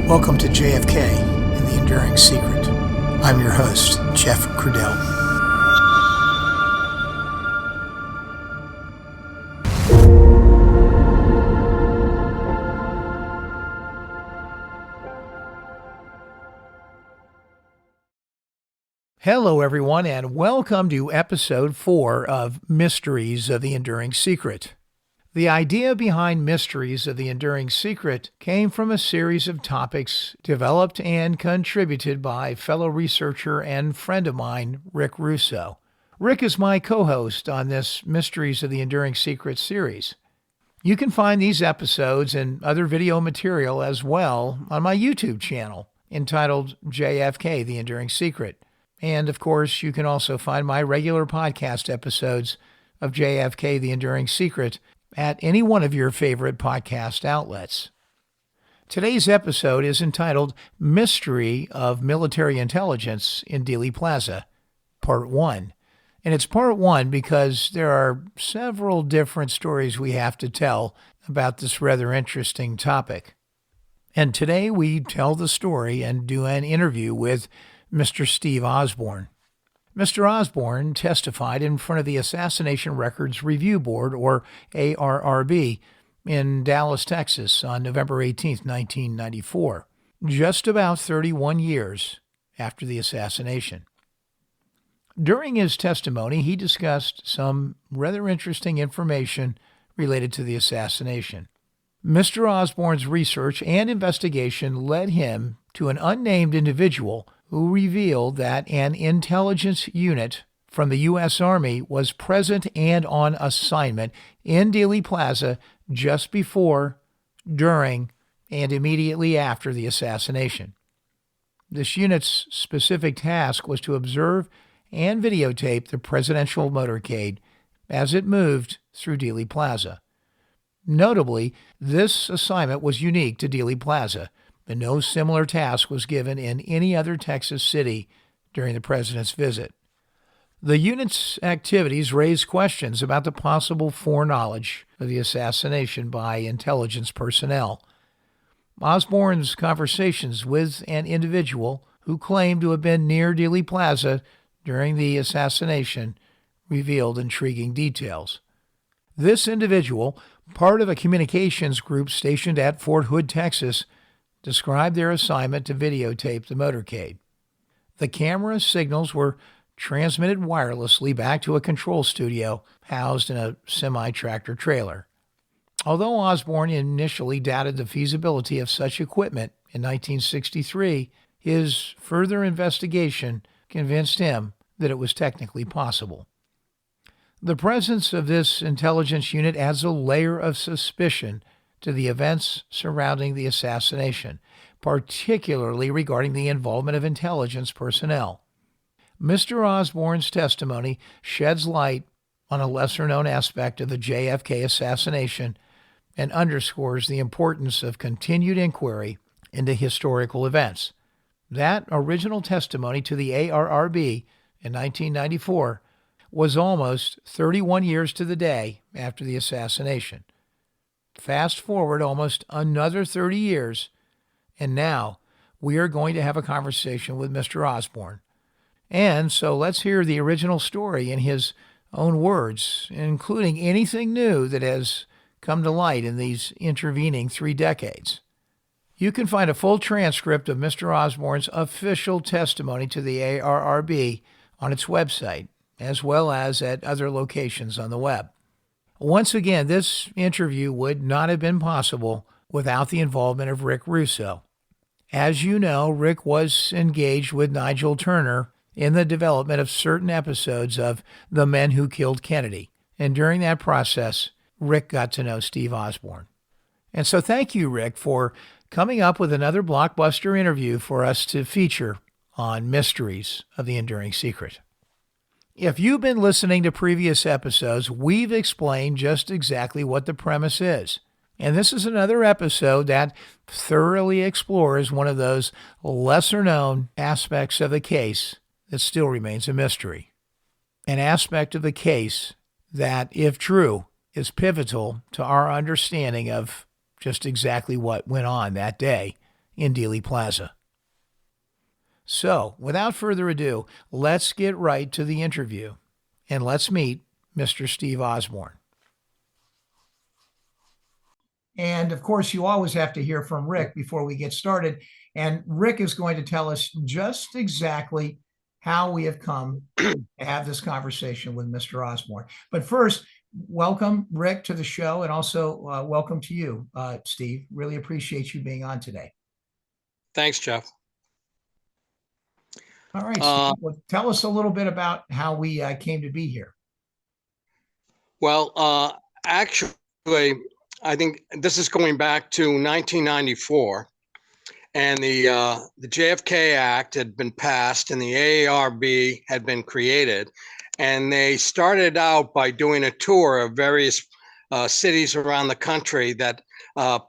Welcome to JFK and The Enduring Secret. I'm your host, Jeff Crudell. Hello, everyone, and welcome to Episode 4 of Mysteries of the Enduring Secret. The idea behind Mysteries of the Enduring Secret came from a series of topics developed and contributed by fellow researcher and friend of mine, Rick Russo. Rick is my co-host on this Mysteries of the Enduring Secret series. You can find these episodes and other video material as well on my YouTube channel entitled JFK The Enduring Secret. And, of course, you can also find my regular podcast episodes of JFK The Enduring Secret at any one of your favorite podcast outlets. Today's episode is entitled Mystery of Military Intelligence in Dealey Plaza, Part 1. And it's Part 1 because there are several different stories we have to tell about this rather interesting topic. And today we tell the story and do an interview with Mr. Steve Osborn. Mr. Osborn testified in front of the Assassination Records Review Board, or ARRB, in Dallas, Texas on November 18, 1994, just about 31 years after the assassination. During his testimony, he discussed some rather interesting information related to the assassination. Mr. Osborn's research and investigation led him to an unnamed individual who revealed that an intelligence unit from the U.S. Army was present and on assignment in Dealey Plaza just before, during, and immediately after the assassination. This unit's specific task was to observe and videotape the presidential motorcade as it moved through Dealey Plaza. Notably, this assignment was unique to Dealey Plaza, and no similar task was given in any other Texas city during the president's visit. The unit's activities raised questions about the possible foreknowledge of the assassination by intelligence personnel. Osborne's conversations with an individual who claimed to have been near Dealey Plaza during the assassination revealed intriguing details. This individual, part of a communications group stationed at Fort Hood, Texas, described their assignment to videotape the motorcade. The camera signals were transmitted wirelessly back to a control studio housed in a semi-tractor trailer. Although Osborne initially doubted the feasibility of such equipment in 1963, his further investigation convinced him that it was technically possible. The presence of this intelligence unit adds a layer of suspicion to the events surrounding the assassination, particularly regarding the involvement of intelligence personnel. Mr. Osborn's testimony sheds light on a lesser-known aspect of the JFK assassination and underscores the importance of continued inquiry into historical events. That original testimony to the ARRB in 1994 was almost 31 years to the day after the assassination. Fast forward almost another 30 years, and now we are going to have a conversation with Mr. Osborn. And so let's hear the original story in his own words, including anything new that has come to light in these intervening 3 decades. You can find a full transcript of Mr. Osborn's official testimony to the ARRB on its website, as well as at other locations on the web. Once again, this interview would not have been possible without the involvement of Rick Russo. As you know, Rick was engaged with Nigel Turner in the development of certain episodes of The Men Who Killed Kennedy, and during that process, Rick got to know Steve Osborn. And so thank you, Rick, for coming up with another blockbuster interview for us to feature on Mysteries of the Enduring Secret. If you've been listening to previous episodes, we've explained just exactly what the premise is. And this is another episode that thoroughly explores one of those lesser-known aspects of the case that still remains a mystery. An aspect of the case that, if true, is pivotal to our understanding of just exactly what went on that day in Dealey Plaza. So, without further ado, let's get right to the interview, and let's meet Mr. Steve Osborn. And of course, you always have to hear from Rick before we get started. And Rick is going to tell us just exactly how we have come to have this conversation with Mr. Osborn. But first, welcome, Rick, to the show, and also welcome to you, Steve. Really appreciate you being on today. Thanks, Jeff. All right, Steve, well, tell us a little bit about how we came to be here. Well, actually, I think this is going back to 1994, and the JFK Act had been passed, and the ARRB had been created, and they started out by doing a tour of various cities around the country that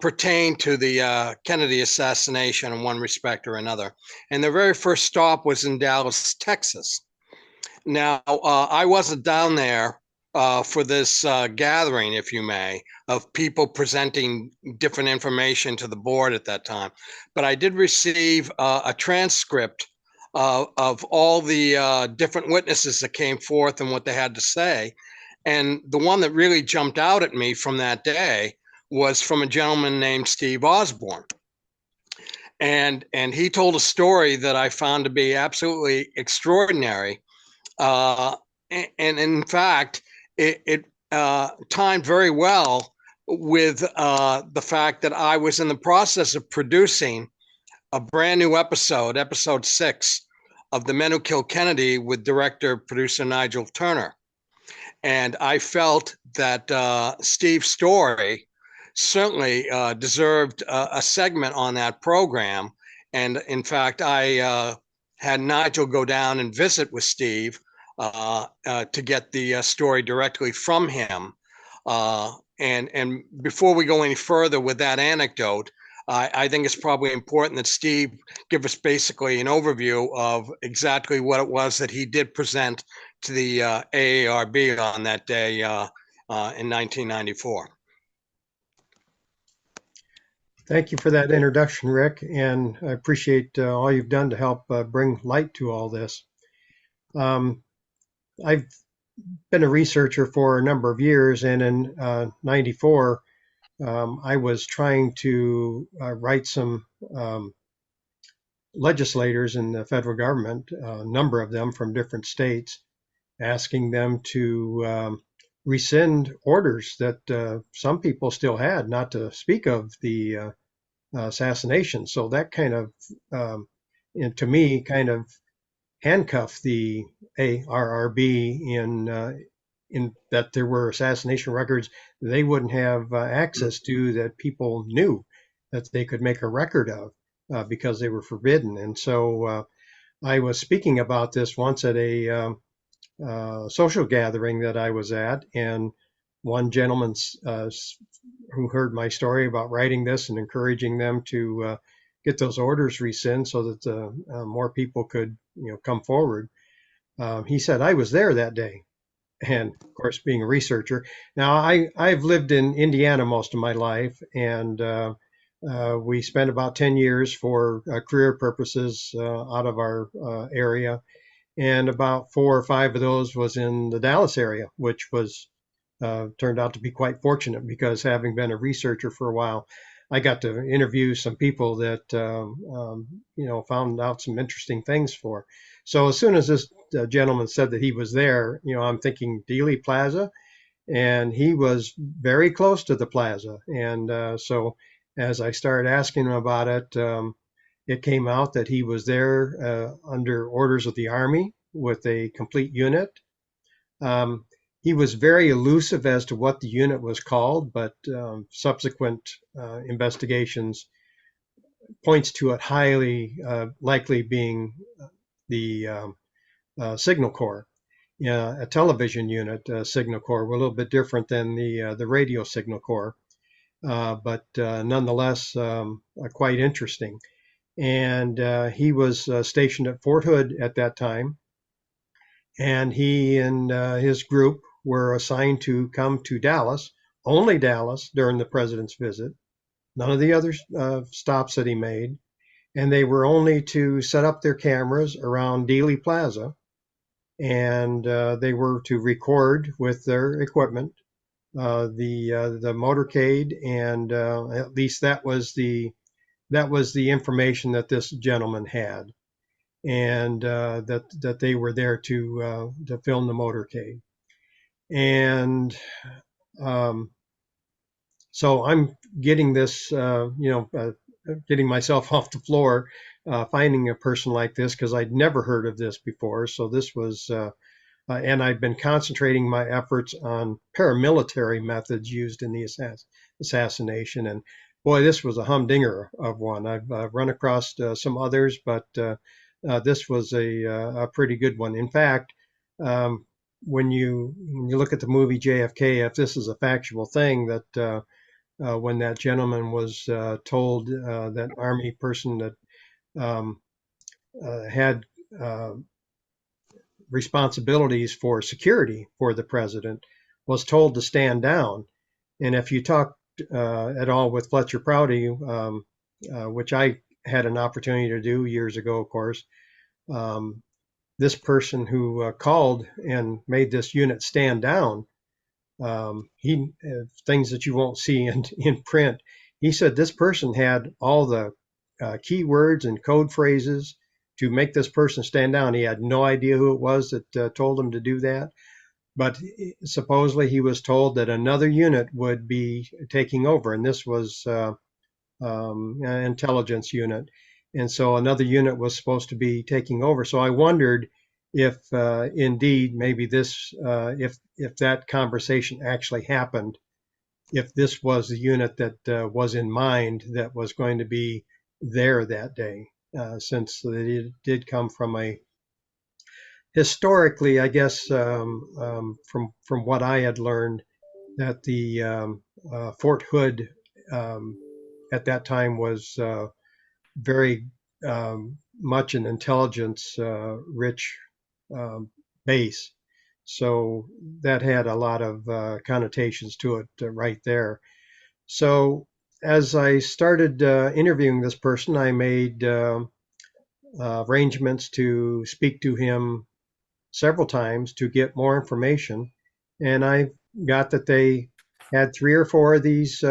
pertain to the Kennedy assassination in one respect or another. And the very first stop was in Dallas, Texas. Now, I wasn't down there for this gathering, if you may, of people presenting different information to the board at that time. But I did receive a transcript of all the different witnesses that came forth and what they had to say. And the one that really jumped out at me from that day was from a gentleman named Steve Osborn. And he told a story that I found to be absolutely extraordinary. And in fact, it timed very well with the fact that I was in the process of producing a brand new episode 6 of The Men Who Killed Kennedy with director, producer Nigel Turner. And I felt that Steve's story certainly deserved a segment on that program. And in fact, I had Nigel go down and visit with Steve to get the story directly from him. And before we go any further with that anecdote, I think it's probably important that Steve give us basically an overview of exactly what it was that he did present to the AARB on that day in 1994. Thank you for that introduction, Rick, and I appreciate all you've done to help bring light to all this. I've been a researcher for a number of years, and in '94, I was trying to write some legislators in the federal government, a number of them from different states, asking them to rescind orders that some people still had, not to speak of the assassination. So that kind of, to me, kind of handcuffed the ARRB in that there were assassination records they wouldn't have access to, that people knew that they could make a record of because they were forbidden. And so I was speaking about this once at a social gathering that I was at, and one gentleman who heard my story about writing this and encouraging them to get those orders rescind so that more people could, come forward. He said, I was there that day. And of course, being a researcher. Now, I've lived in Indiana most of my life, and we spent about 10 years for career purposes out of our area. And about 4 or 5 of those was in the Dallas area, which was turned out to be quite fortunate, because having been a researcher for a while, I got to interview some people that, found out some interesting things for. So as soon as this gentleman said that he was there, I'm thinking Dealey Plaza, and he was very close to the plaza. And so as I started asking him about it, it came out that he was there under orders of the Army with a complete unit. He was very elusive as to what the unit was called, but subsequent investigations points to it highly likely being the Signal Corps, a television unit. Signal Corps were a little bit different than the radio Signal Corps, but nonetheless quite interesting. And he was stationed at Fort Hood at that time, and he and his group were assigned to come to Dallas, only Dallas, during the president's visit, none of the other stops that he made. and they were only to set up their cameras around Dealey Plaza, and they were to record with their equipment the motorcade, and at least that was the information that this gentleman had, and that they were there to film the motorcade. And um, so I'm getting this, getting myself off the floor, finding a person like this because I'd never heard of this before. So this was, and I've been concentrating my efforts on paramilitary methods used in the assassination. And boy, this was a humdinger of one. I've run across some others, but this was a pretty good one. In fact, when you look at the movie JFK, if this is a factual thing, that when that gentleman was told, that Army person that um, had responsibilities for security for the president, was told to stand down. And if you talked at all with Fletcher Prouty, which I had an opportunity to do years ago, of course, um, this person who called and made this unit stand down, he things that you won't see in print. He said this person had all the keywords and code phrases to make this person stand down. He had no idea who it was that told him to do that, but supposedly he was told that another unit would be taking over, and this was an intelligence unit, and so another unit was supposed to be taking over. So I wondered if indeed maybe this, if that conversation actually happened, if this was the unit that was in mind that was going to be there that day, since it did come from a historically, I guess, from what I had learned, that the Fort Hood at that time was very much an intelligence rich base. So that had a lot of connotations to it right there. So as I started interviewing this person, I made arrangements to speak to him several times to get more information. And I got that they had 3 or 4 of these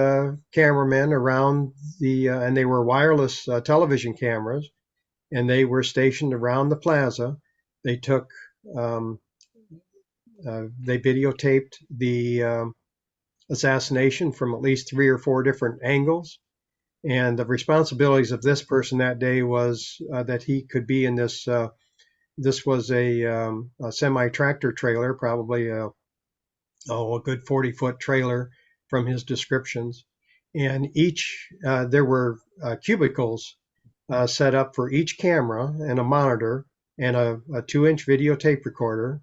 cameramen around and they were wireless television cameras, and they were stationed around the plaza. They took, they videotaped the assassination from at least 3 or 4 different angles. And the responsibilities of this person that day was that he could be in this. This was a semi-tractor trailer, probably a good 40-foot trailer from his descriptions. And there were cubicles set up for each camera and a monitor and a 2-inch videotape recorder.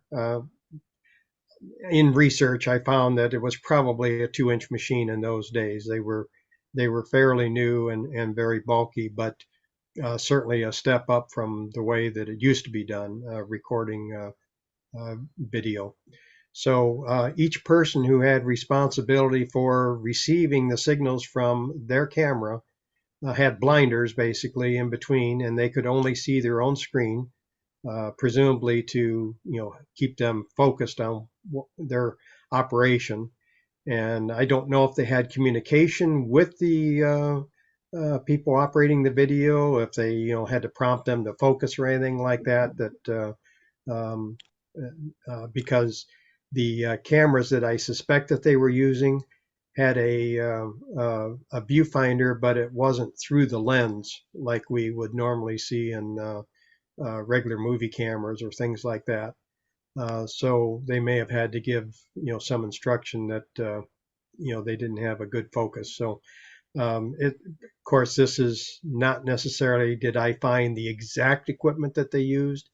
In research, I found that it was probably a 2-inch machine in those days. They were fairly new and very bulky, but certainly a step up from the way that it used to be done, recording video. So each person who had responsibility for receiving the signals from their camera had blinders basically in between, and they could only see their own screen, presumably to keep them focused on their operation. And I don't know if they had communication with the people operating the video, if they had to prompt them to focus or anything like that. Because the cameras that I suspect that they were using had a viewfinder, but it wasn't through the lens like we would normally see in regular movie cameras or things like that. So they may have had to give some instruction that they didn't have a good focus. So of course, this is not necessarily did I find the exact equipment that they used,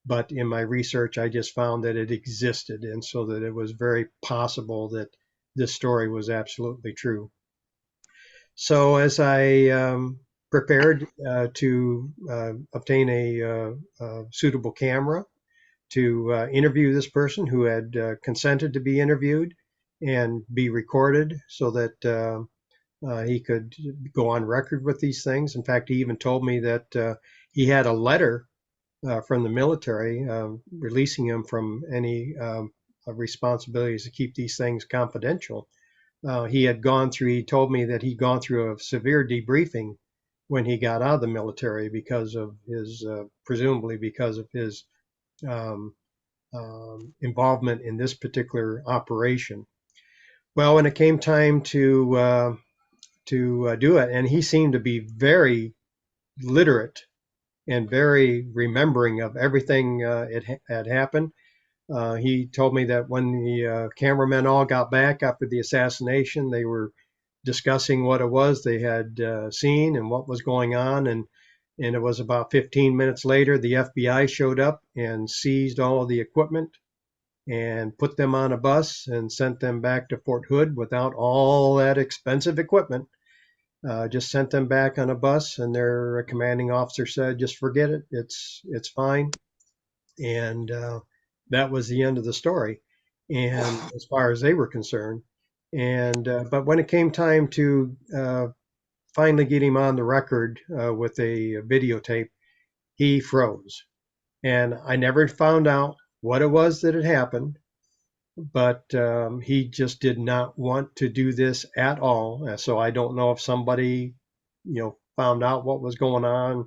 but in my research, I just found that it existed, and so that it was very possible that this story was absolutely true. So as I prepared to obtain a suitable camera to interview this person who had consented to be interviewed and be recorded so that He could go on record with these things. In fact, he even told me that he had a letter from the military releasing him from any responsibilities to keep these things confidential. He told me that he'd gone through a severe debriefing when he got out of the military because of his, presumably because of his um, involvement in this particular operation. Well, when it came time to do it, and he seemed to be very literate and very remembering of everything it had happened. He told me that when the cameramen all got back after the assassination, they were discussing what it was they had seen and what was going on. And it was about 15 minutes later, the FBI showed up and seized all of the equipment and put them on a bus and sent them back to Fort Hood without all that expensive equipment. Just sent them back on a bus, and their commanding officer said, "Just forget it. It's fine." And that was the end of the story. And as far as they were concerned, and but when it came time to finally get him on the record with a videotape, he froze, and I never found out what it was that had happened. But he just did not want to do this at all. So I don't know if somebody, found out what was going on.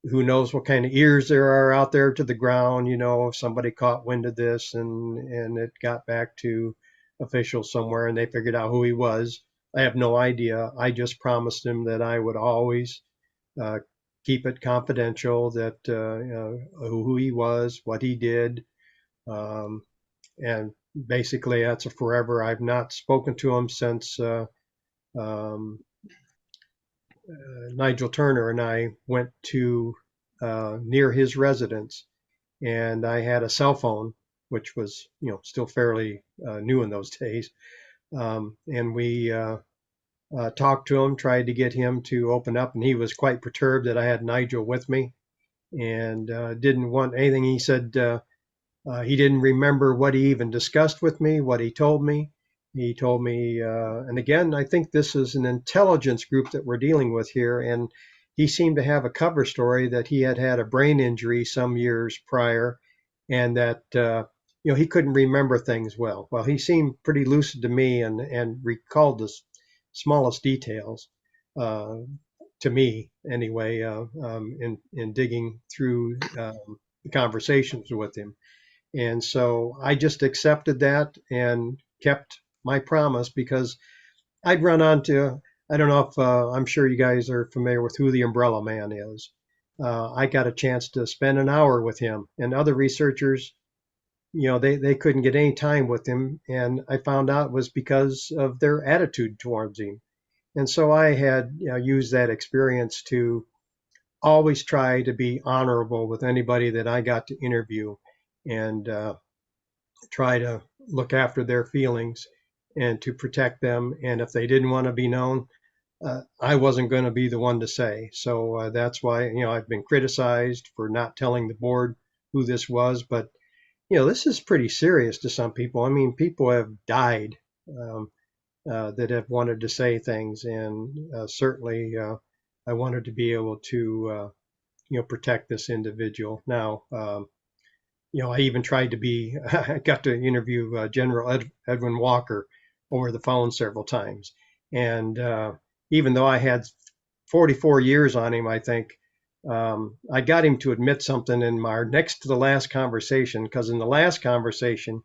Who knows what kind of ears there are out there to the ground? If somebody caught wind of this and it got back to officials somewhere and they figured out who he was. I have no idea. I just promised him that I would always uh, keep it confidential, that who he was, what he did, um, and basically that's a forever. I've not spoken to him since um, Nigel Turner and I went to near his residence, and I had a cell phone, which was still fairly new in those days, and we talked to him, tried to get him to open up, and he was quite perturbed that I had Nigel with me and didn't want anything. He said he didn't remember what he even discussed with me, what he told me. He told me, and again, I think this is an intelligence group that we're dealing with here. And he seemed to have a cover story that he had had a brain injury some years prior, and that he couldn't remember things well. Well, he seemed pretty lucid to me and recalled the smallest details to me anyway in digging through the conversations with him. And so I just accepted that and kept my promise because I'd run onto, I don't know if I'm sure you guys are familiar with who the Umbrella Man is. I got a chance to spend an hour with him, and other researchers, they couldn't get any time with him. And I found out it was because of their attitude towards him. And so I had used that experience to always try to be honorable with anybody that I got to interview, and try to look after their feelings and to protect them. And if they didn't want to be known, I wasn't going to be the one to say. So that's why, I've been criticized for not telling the board who this was. But, this is pretty serious to some people. I mean, people have died um, that have wanted to say things. And certainly I wanted to be able to, protect this individual. Now, I even tried to be, I got to interview General Edwin Walker over the phone several times. And even though I had 44 years on him, I think, I got him to admit something in my next to the last conversation, because in the last conversation,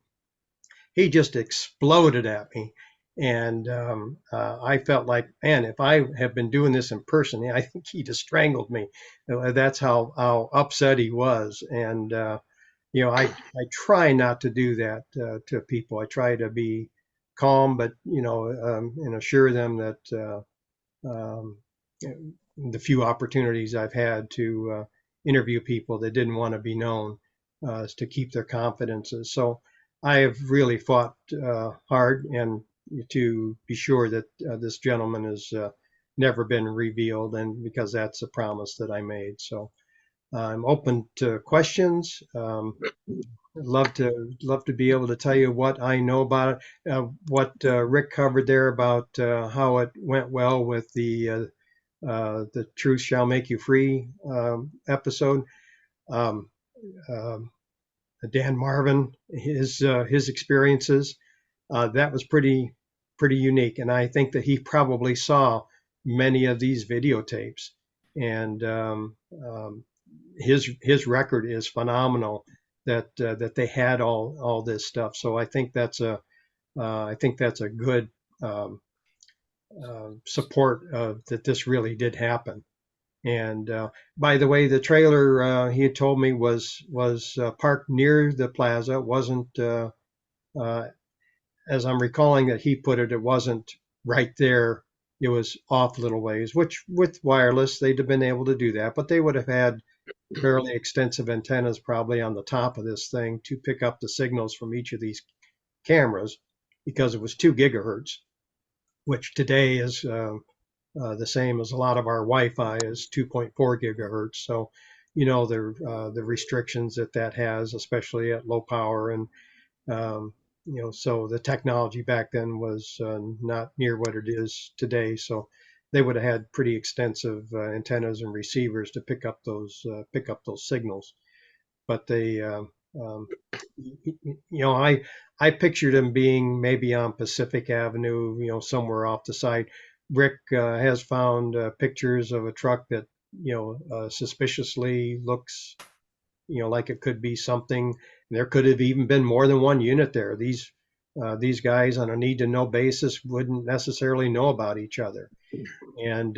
he just exploded at me. And I felt like, man, if I had been doing this in person, I think he'd have strangled me. That's how upset he was. And I try not to do that to people. I try to be calm, but and assure them that um, the few opportunities I've had to interview people that didn't want to be known is to keep their confidences. So I have really fought hard and to be sure that this gentleman has never been revealed, and because that's a promise that I made. So I'm open to questions. love to be able to tell you what I know about it. What Rick covered there about how it went well with the Truth Shall Make You Free episode. Um, um, Dan Marvin, his experiences, that was pretty unique, and I think that he probably saw many of these videotapes, and his record is phenomenal. That they had all this stuff, so I think that's a good um, support that this really did happen. And by the way, the trailer he had told me was parked near the plaza. It wasn't, uh, as I'm recalling that he put it, it wasn't right there. It was off a little ways, which with wireless they'd have been able to do that, but they would have had fairly extensive antennas probably on the top of this thing to pick up the signals from each of these cameras because it was 2 gigahertz, which today is the same as a lot of our Wi-Fi is 2.4 gigahertz. So, the restrictions that has, especially at low power, and um, so the technology back then was not near what it is today. So they would have had pretty extensive antennas and receivers to pick up those signals. But um, I pictured him being maybe on Pacific Avenue, somewhere off the side. Rick has found pictures of a truck that suspiciously looks like it could be something. There could have even been more than one unit there. These guys on a need to know basis wouldn't necessarily know about each other. And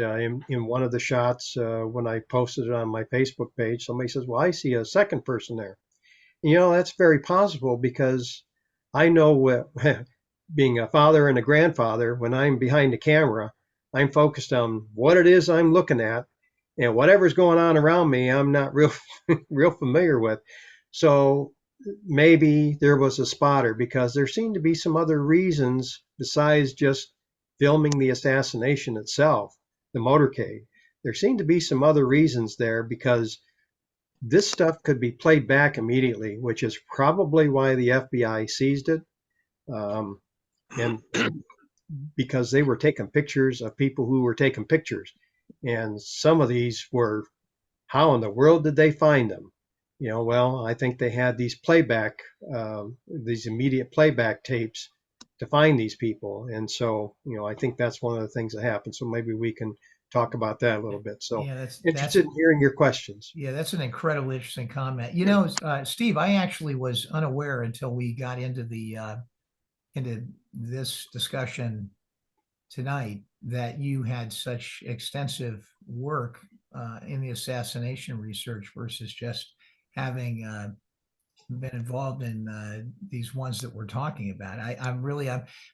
in one of the shots, when I posted it on my Facebook page, somebody says, "Well, I see a second person there." That's very possible because I know what, being a father and a grandfather, when I'm behind the camera, I'm focused on what it is I'm looking at, and whatever's going on around me, I'm not real familiar with. So maybe there was a spotter because there seemed to be some other reasons besides just filming the assassination itself, the motorcade. There seemed to be some other reasons there because this stuff could be played back immediately, which is probably why the FBI seized it. Um, and because they were taking pictures of people who were taking pictures. And some of these were, how in the world did they find them? Well, I think they had these immediate playback tapes to find these people. And so, I think that's one of the things that happened. So maybe we can talk about that a little bit. So Yeah, that's interested in hearing your questions. yeah, that's an incredibly interesting comment. Steve, I actually was unaware until we got into this discussion tonight that you had such extensive work in the assassination research versus just having been involved in these ones that we're talking about.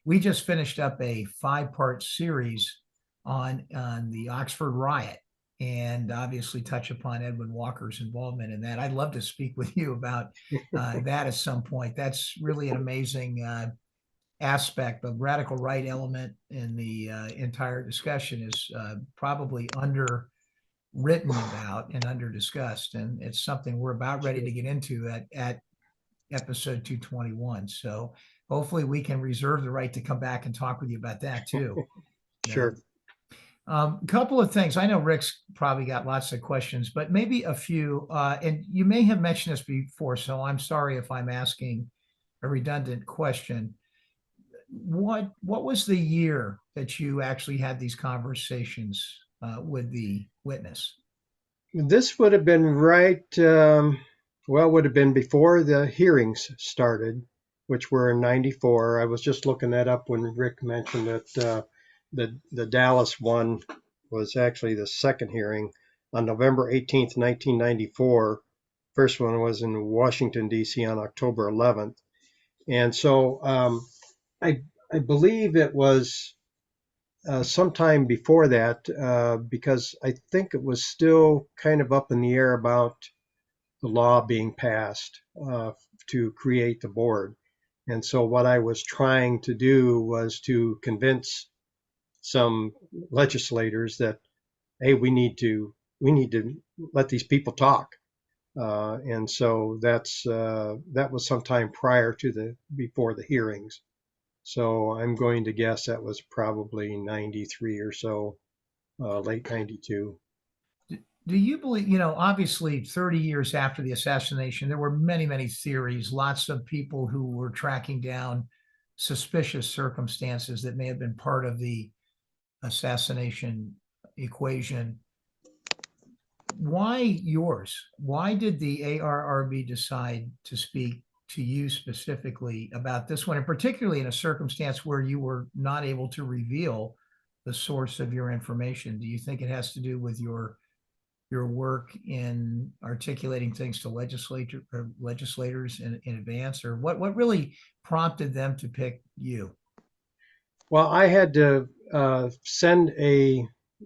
We just finished up a 5-part series on the Oxford riot, and obviously touch upon Edwin Walker's involvement in that. I'd love to speak with you about that at some point. That's really an amazing aspect. The radical right element in the entire discussion is probably underwritten about and under discussed, and it's something we're about ready to get into at episode 221. So hopefully we can reserve the right to come back and talk with you about that too. Sure. A couple of things. I know Rick's probably got lots of questions, but maybe a few, and you may have mentioned this before, so I'm sorry if I'm asking a redundant question. What was the year that you actually had these conversations with the witness? This would have been right, would have been before the hearings started, which were in '94. I was just looking that up when Rick mentioned that the Dallas one was actually the second hearing on November 18th, 1994. First one was in Washington, D.C. on October 11th. And so I believe it was sometime before that, because I think it was still kind of up in the air about the law being passed to create the board. And so what I was trying to do was to convince some legislators that, hey, we need to let these people talk. And so that was sometime before the hearings. So I'm going to guess that was probably 93 or so, late 92. Do you believe, obviously 30 years after the assassination, there were many, many theories, lots of people who were tracking down suspicious circumstances that may have been part of the assassination equation. Why yours? Why did the ARRB decide to speak to you specifically about this one, and particularly in a circumstance where you were not able to reveal the source of your information? Do you think it has to do with your work in articulating things to legislators in advance, or what really prompted them to pick you? Well, I had to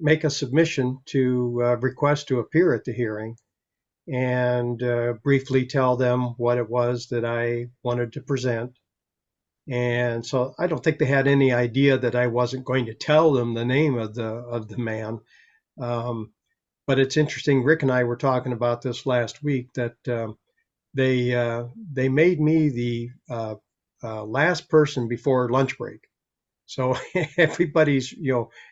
make a submission to request to appear at the hearing and briefly tell them what it was that I wanted to present. And so I don't think they had any idea that I wasn't going to tell them the name of the man. Um, but it's interesting. Rick and I were talking about this last week that they made me the last person before lunch break. So everybody's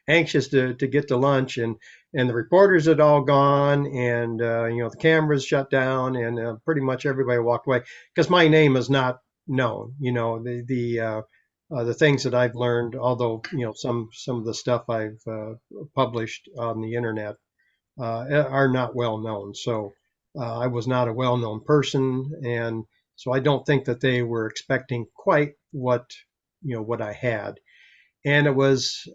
anxious to get to lunch, and the reporters had all gone, and the cameras shut down, and pretty much everybody walked away because my name is not known. The things that I've learned, although some of the stuff I've published on the internet are not well known. So I was not a well known person, and so I don't think that they were expecting quite what I had. And it was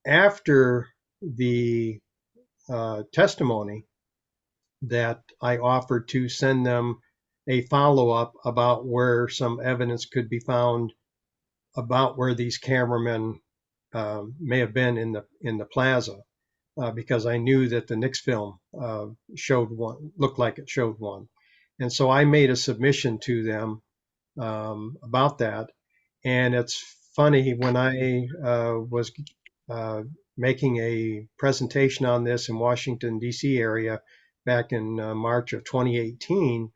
after the testimony that I offered to send them a follow up about where some evidence could be found about where these cameramen may have been in the plaza, because I knew that the Nix film looked like it showed one. And so I made a submission to them about that. And it's funny, when I was making a presentation on this in Washington, D.C. area back in March of 2018,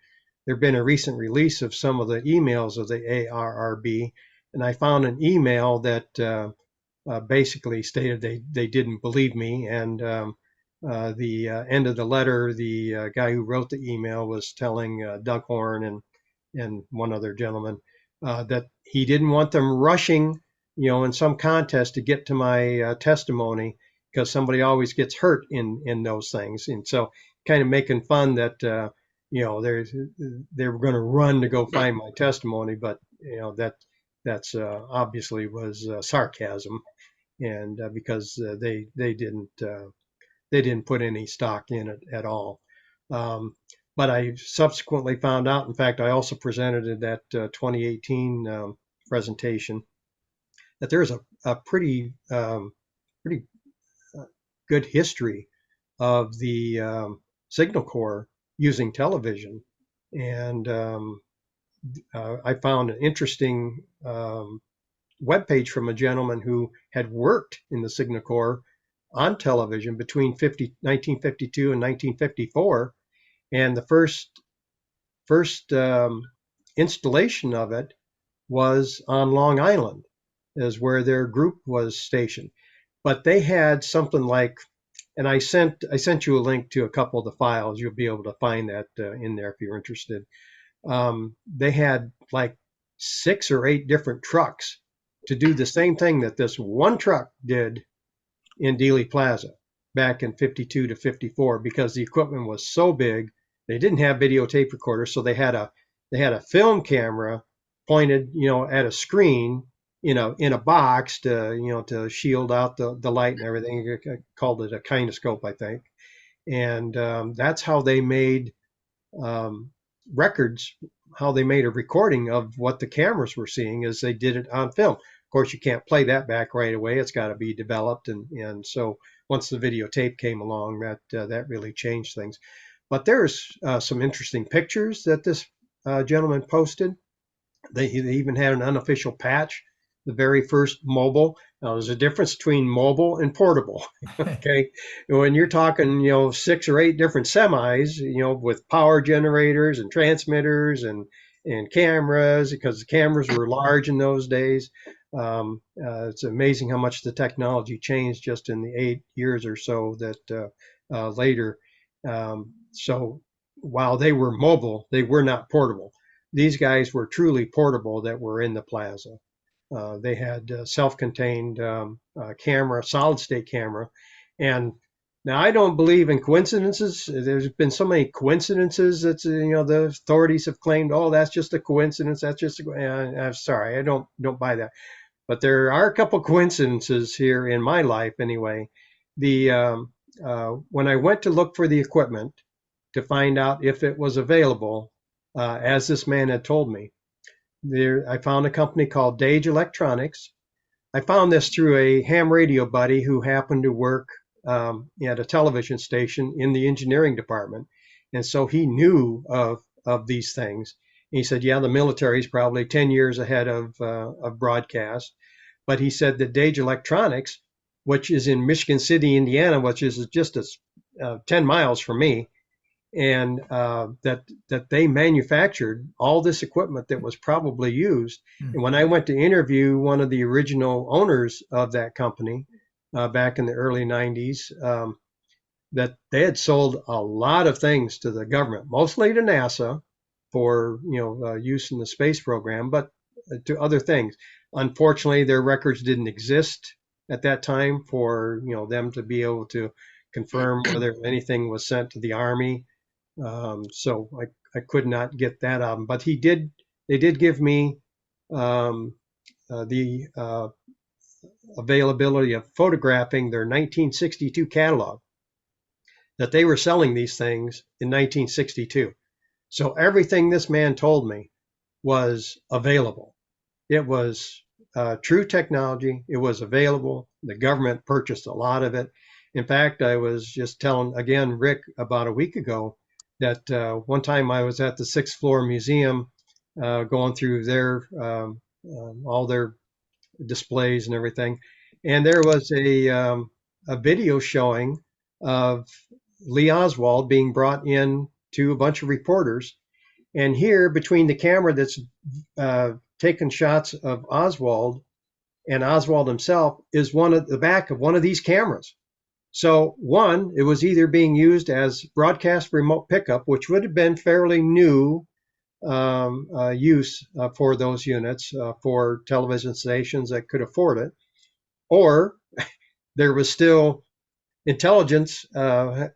there had been a recent release of some of the emails of the ARRB, and I found an email that basically stated they didn't believe me. And the end of the letter, the guy who wrote the email was telling Doug Horn and one other gentleman that he didn't want them rushing, in some contest to get to my testimony, because somebody always gets hurt in those things. And so, kind of making fun that they were going to run to go find my testimony, but that's obviously was sarcasm, and because they didn't put any stock in it at all. But I subsequently found out, in fact, I also presented at that 2018 presentation, that there's a pretty good history of the Signal Corps using television. And I found an interesting webpage from a gentleman who had worked in the Signal Corps on television between 1952 and 1954. And the first installation of it was on Long Island, is where their group was stationed. But they had something like, and I sent you a link to a couple of the files. You'll be able to find that in there if you're interested. They had like 6 or 8 different trucks to do the same thing that this one truck did in Dealey Plaza back in 52 to 54, because the equipment was so big. They didn't have videotape recorders, so they had a film camera pointed, at a screen, in a box to shield out the light and everything. I called it a kinescope, I think. And that's how they made records. How they made a recording of what the cameras were seeing, is they did it on film. Of course, you can't play that back right away. It's got to be developed, and so once the videotape came along, that really changed things. But there's some interesting pictures that this gentleman posted. They even had an unofficial patch the very first mobile. Now, there's a difference between mobile and portable. Okay, when you're talking, 6 or 8 different semis, with power generators and transmitters and cameras, because the cameras were large in those days. It's amazing how much the technology changed just in the 8 years or so that later. So while they were mobile, they were not portable. These guys were truly portable that were in the plaza. They had self-contained camera, solid-state camera, and now I don't believe in coincidences. There's been so many coincidences that the authorities have claimed, oh, that's just a coincidence. That's just. I'm sorry, I don't buy that. But there are a couple coincidences here in my life, anyway. The when I went to look for the equipment to find out if it was available, as this man had told me, I found a company called Dage Electronics. I found this through a ham radio buddy who happened to work at a television station in the engineering department, and so he knew of these things. He said, "Yeah, the military is probably 10 years ahead of broadcast," but he said that Dage Electronics, which is in Michigan City, Indiana, which is just 10 miles from me, and that they manufactured all this equipment that was probably used. And when I went to interview one of the original owners of that company back in the early 90s, that they had sold a lot of things to the government, mostly to NASA for use in the space program, but to other things. Unfortunately, their records didn't exist at that time for them to be able to confirm whether anything was sent to the Army. So I could not get that out of him, but they did give me the availability of photographing their 1962 catalog, that they were selling these things in 1962. So everything this man told me was available. It was true technology. It was available. The government purchased a lot of it. In fact, I was just telling, again, Rick, about a week ago, that one time I was at the 6th floor museum going through their all their displays and everything, and there was a video showing of Lee Oswald being brought in to a bunch of reporters, and here between the camera that's taking shots of Oswald and Oswald himself is the back of one of these cameras. So one, it was either being used as broadcast remote pickup, which would have been fairly new use for those units for television stations that could afford it, or there was still intelligence Right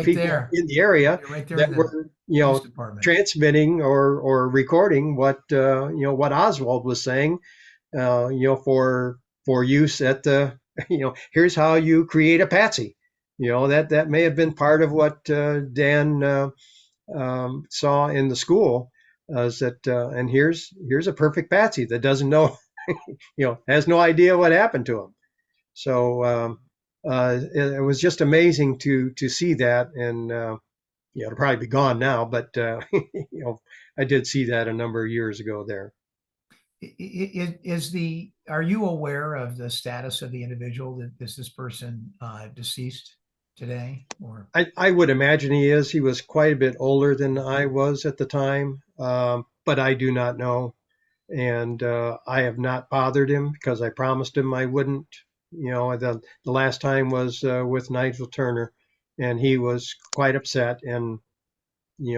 people there in the area right there that in the were police department. transmitting or recording what what Oswald was saying, for use at the here's how you create a patsy. That may have been part of what Dan saw in the school, is that and here's a perfect patsy that doesn't know, has no idea what happened to him. So it was just amazing to see that, and it'll probably be gone now, but I did see that a number of years ago there. Are you aware of the status of the individual? That is this person deceased today, or? I would imagine he is. He was quite a bit older than I was at the time, but I do not know. And I have not bothered him because I promised him I wouldn't. The last time was with Nigel Turner, and he was quite upset. And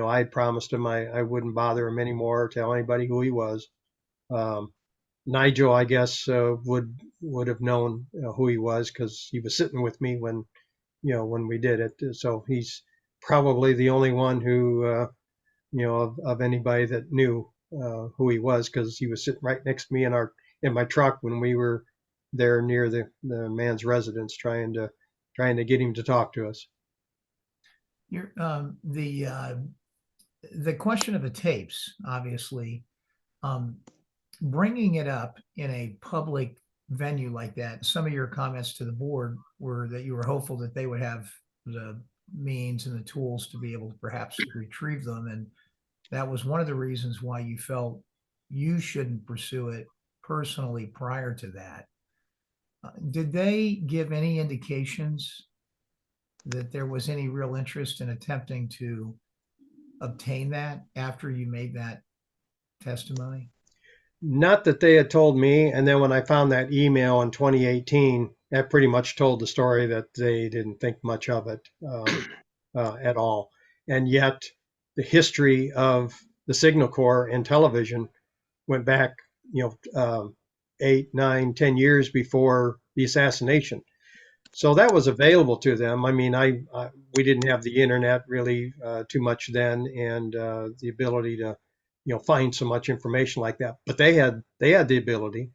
I promised him I wouldn't bother him anymore or tell anybody who he was. Nigel, I guess, would have known who he was because he was sitting with me when we did it. So he's probably the only one who of anybody that knew who he was, because he was sitting right next to me in my truck when we were there near the man's residence, trying to get him to talk to us. The question of the tapes, obviously, bringing it up in a public venue like that. Some of your comments to the board were that you were hopeful that they would have the means and the tools to be able to perhaps retrieve them, and that was one of the reasons why you felt you shouldn't pursue it personally prior to that. Did they give any indications that there was any real interest in attempting to obtain that after you made that testimony? Not that they had told me. And then when I found that email in 2018, that pretty much told the story that they didn't think much of it at all. And yet, the history of the Signal Corps in television went back, 8, 9, 10 years before the assassination. So that was available to them. I mean, we didn't have the internet really too much then, and the ability to, find so much information like that. But they had the ability.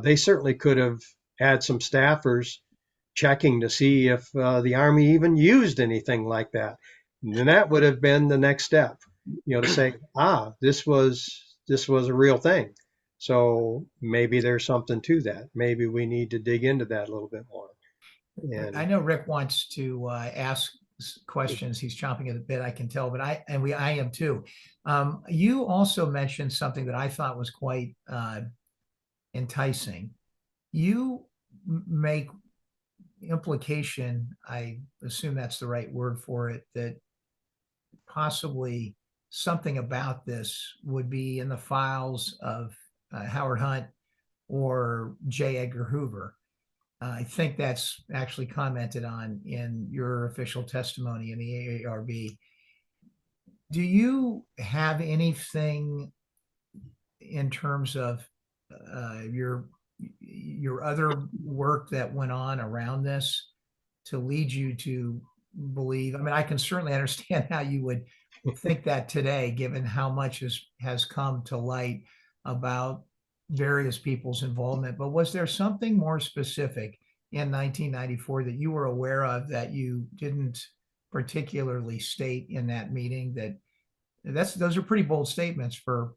They certainly could have had some staffers checking to see if the Army even used anything like that. And then that would have been the next step, to say, this was a real thing. So maybe there's something to that. Maybe we need to dig into that a little bit more. I And know Rick wants to ask questions. He's chomping at the bit, I can tell, but I am too. You also mentioned something that I thought was quite enticing. You make implication, I assume that's the right word for it, that possibly something about this would be in the files of Howard Hunt or J. Edgar Hoover. I think that's actually commented on in your official testimony in the ARRB. Do you have anything in terms of your other work that went on around this to lead you to believe? I mean, I can certainly understand how you would think that today, given how much has come to light about various people's involvement. But was there something more specific in 1994 that you were aware of that you didn't particularly state in that meeting? Those are pretty bold statements for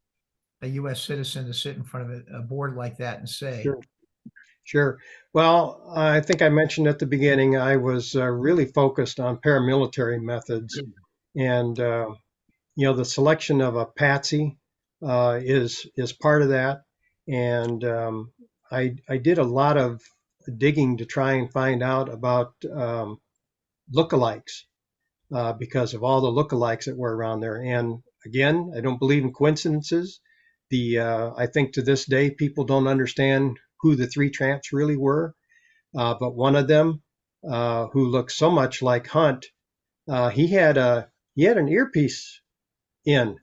a U.S. citizen to sit in front of a board like that and say. sure, sure. Well, I think I mentioned at the beginning, I was really focused on paramilitary methods, and the selection of a patsy is part of that. And I did a lot of digging to try and find out about lookalikes because of all the lookalikes that were around there. And again, I don't believe in coincidences. I think to this day people don't understand who the three tramps really were. But one of them, who looked so much like Hunt, he had an earpiece in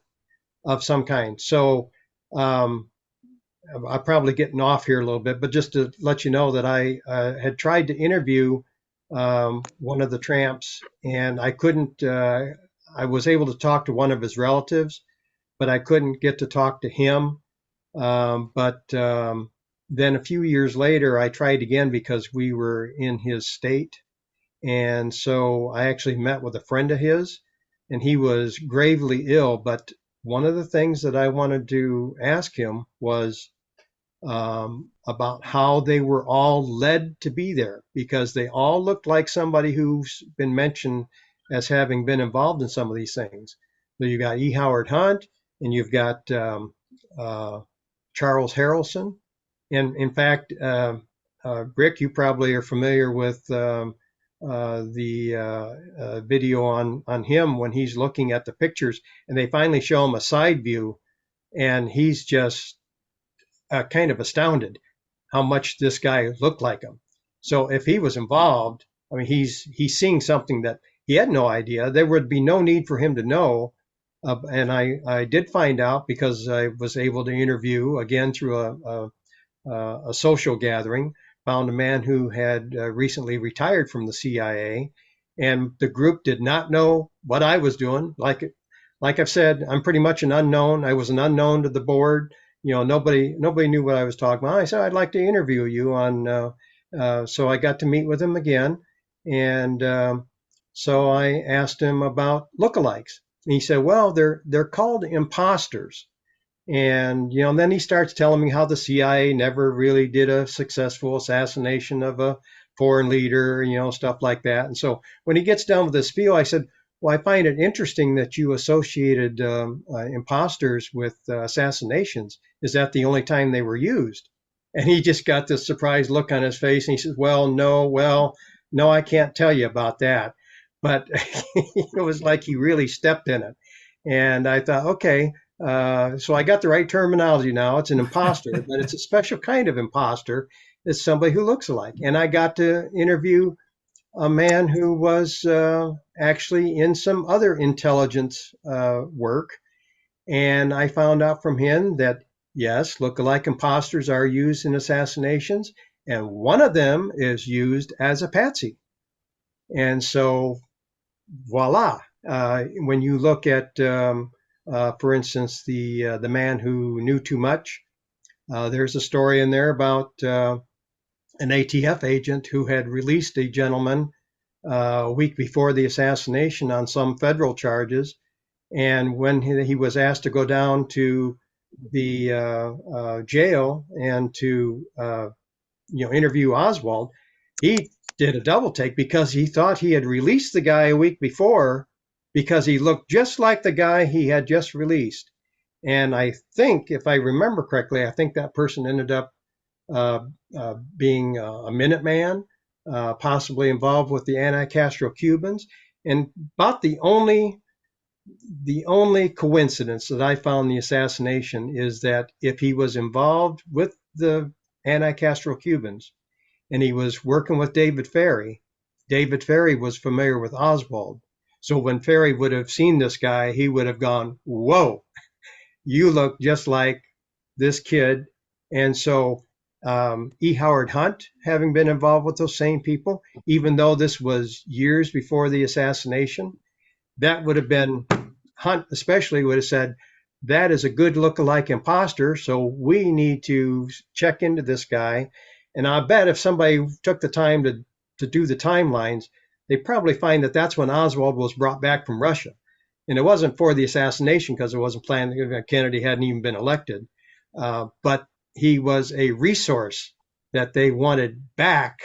of some kind. So I'm probably getting off here a little bit, but just to let you know that I had tried to interview one of the tramps, and I couldn't. I was able to talk to one of his relatives, but I couldn't get to talk to him. But then a few years later, I tried again because we were in his state, and so I actually met with a friend of his, and he was gravely ill. But one of the things that I wanted to ask him was about how they were all led to be there, because they all looked like somebody who's been mentioned as having been involved in some of these things. So you got E. Howard Hunt, and you've got Charles Harrelson. And in fact, Rick, you probably are familiar with the video on him when he's looking at the pictures, and they finally show him a side view, and he's just kind of astounded how much this guy looked like him. So if he was involved, I mean, he's seeing something that he had no idea. There would be no need for him to know. And I did find out because I was able to interview again through a social gathering, found a man who had recently retired from the CIA, and the group did not know what I was doing. Like I've said, I'm pretty much an unknown. I was an unknown to the board. Nobody knew what I was talking about. I said, I'd like to interview you on, so I got to meet with him again. And so I asked him about lookalikes. And he said, well, they're called impostors. And, then he starts telling me how the CIA never really did a successful assassination of a foreign leader, stuff like that. And so when he gets done with this spiel, I said, Well, I find it interesting that you associated imposters with assassinations. Is that the only time they were used? And he just got this surprised look on his face, and he says, no, I can't tell you about that." But it was like he really stepped in it. And I thought, okay, so I got the right terminology now. It's an imposter, but it's a special kind of imposter. It's somebody who looks alike. And I got to interview a man who was actually in some other intelligence work. And I found out from him that, yes, lookalike imposters are used in assassinations. And one of them is used as a patsy. And so, voila. When you look at, for instance, the man who knew too much, there's a story in there about an ATF agent who had released a gentleman a week before the assassination on some federal charges. And when he was asked to go down to the jail and to interview Oswald, he did a double take because he thought he had released the guy a week before because he looked just like the guy he had just released. And I think, if I remember correctly, I think that person ended up being a Minuteman, possibly involved with the anti-Castro Cubans. And about the only coincidence that I found in the assassination is that if he was involved with the anti-Castro Cubans and he was working with David Ferry was familiar with Oswald. So when Ferry would have seen this guy, he would have gone, "Whoa, you look just like this kid." And so E. Howard Hunt, having been involved with those same people, even though this was years before the assassination, that would have been, Hunt especially would have said, "That is a good lookalike imposter, so we need to check into this guy." And I bet if somebody took the time to do the timelines, they probably find that that's when Oswald was brought back from Russia. And it wasn't for the assassination because it wasn't planned. Kennedy hadn't even been elected. But he was a resource that they wanted back,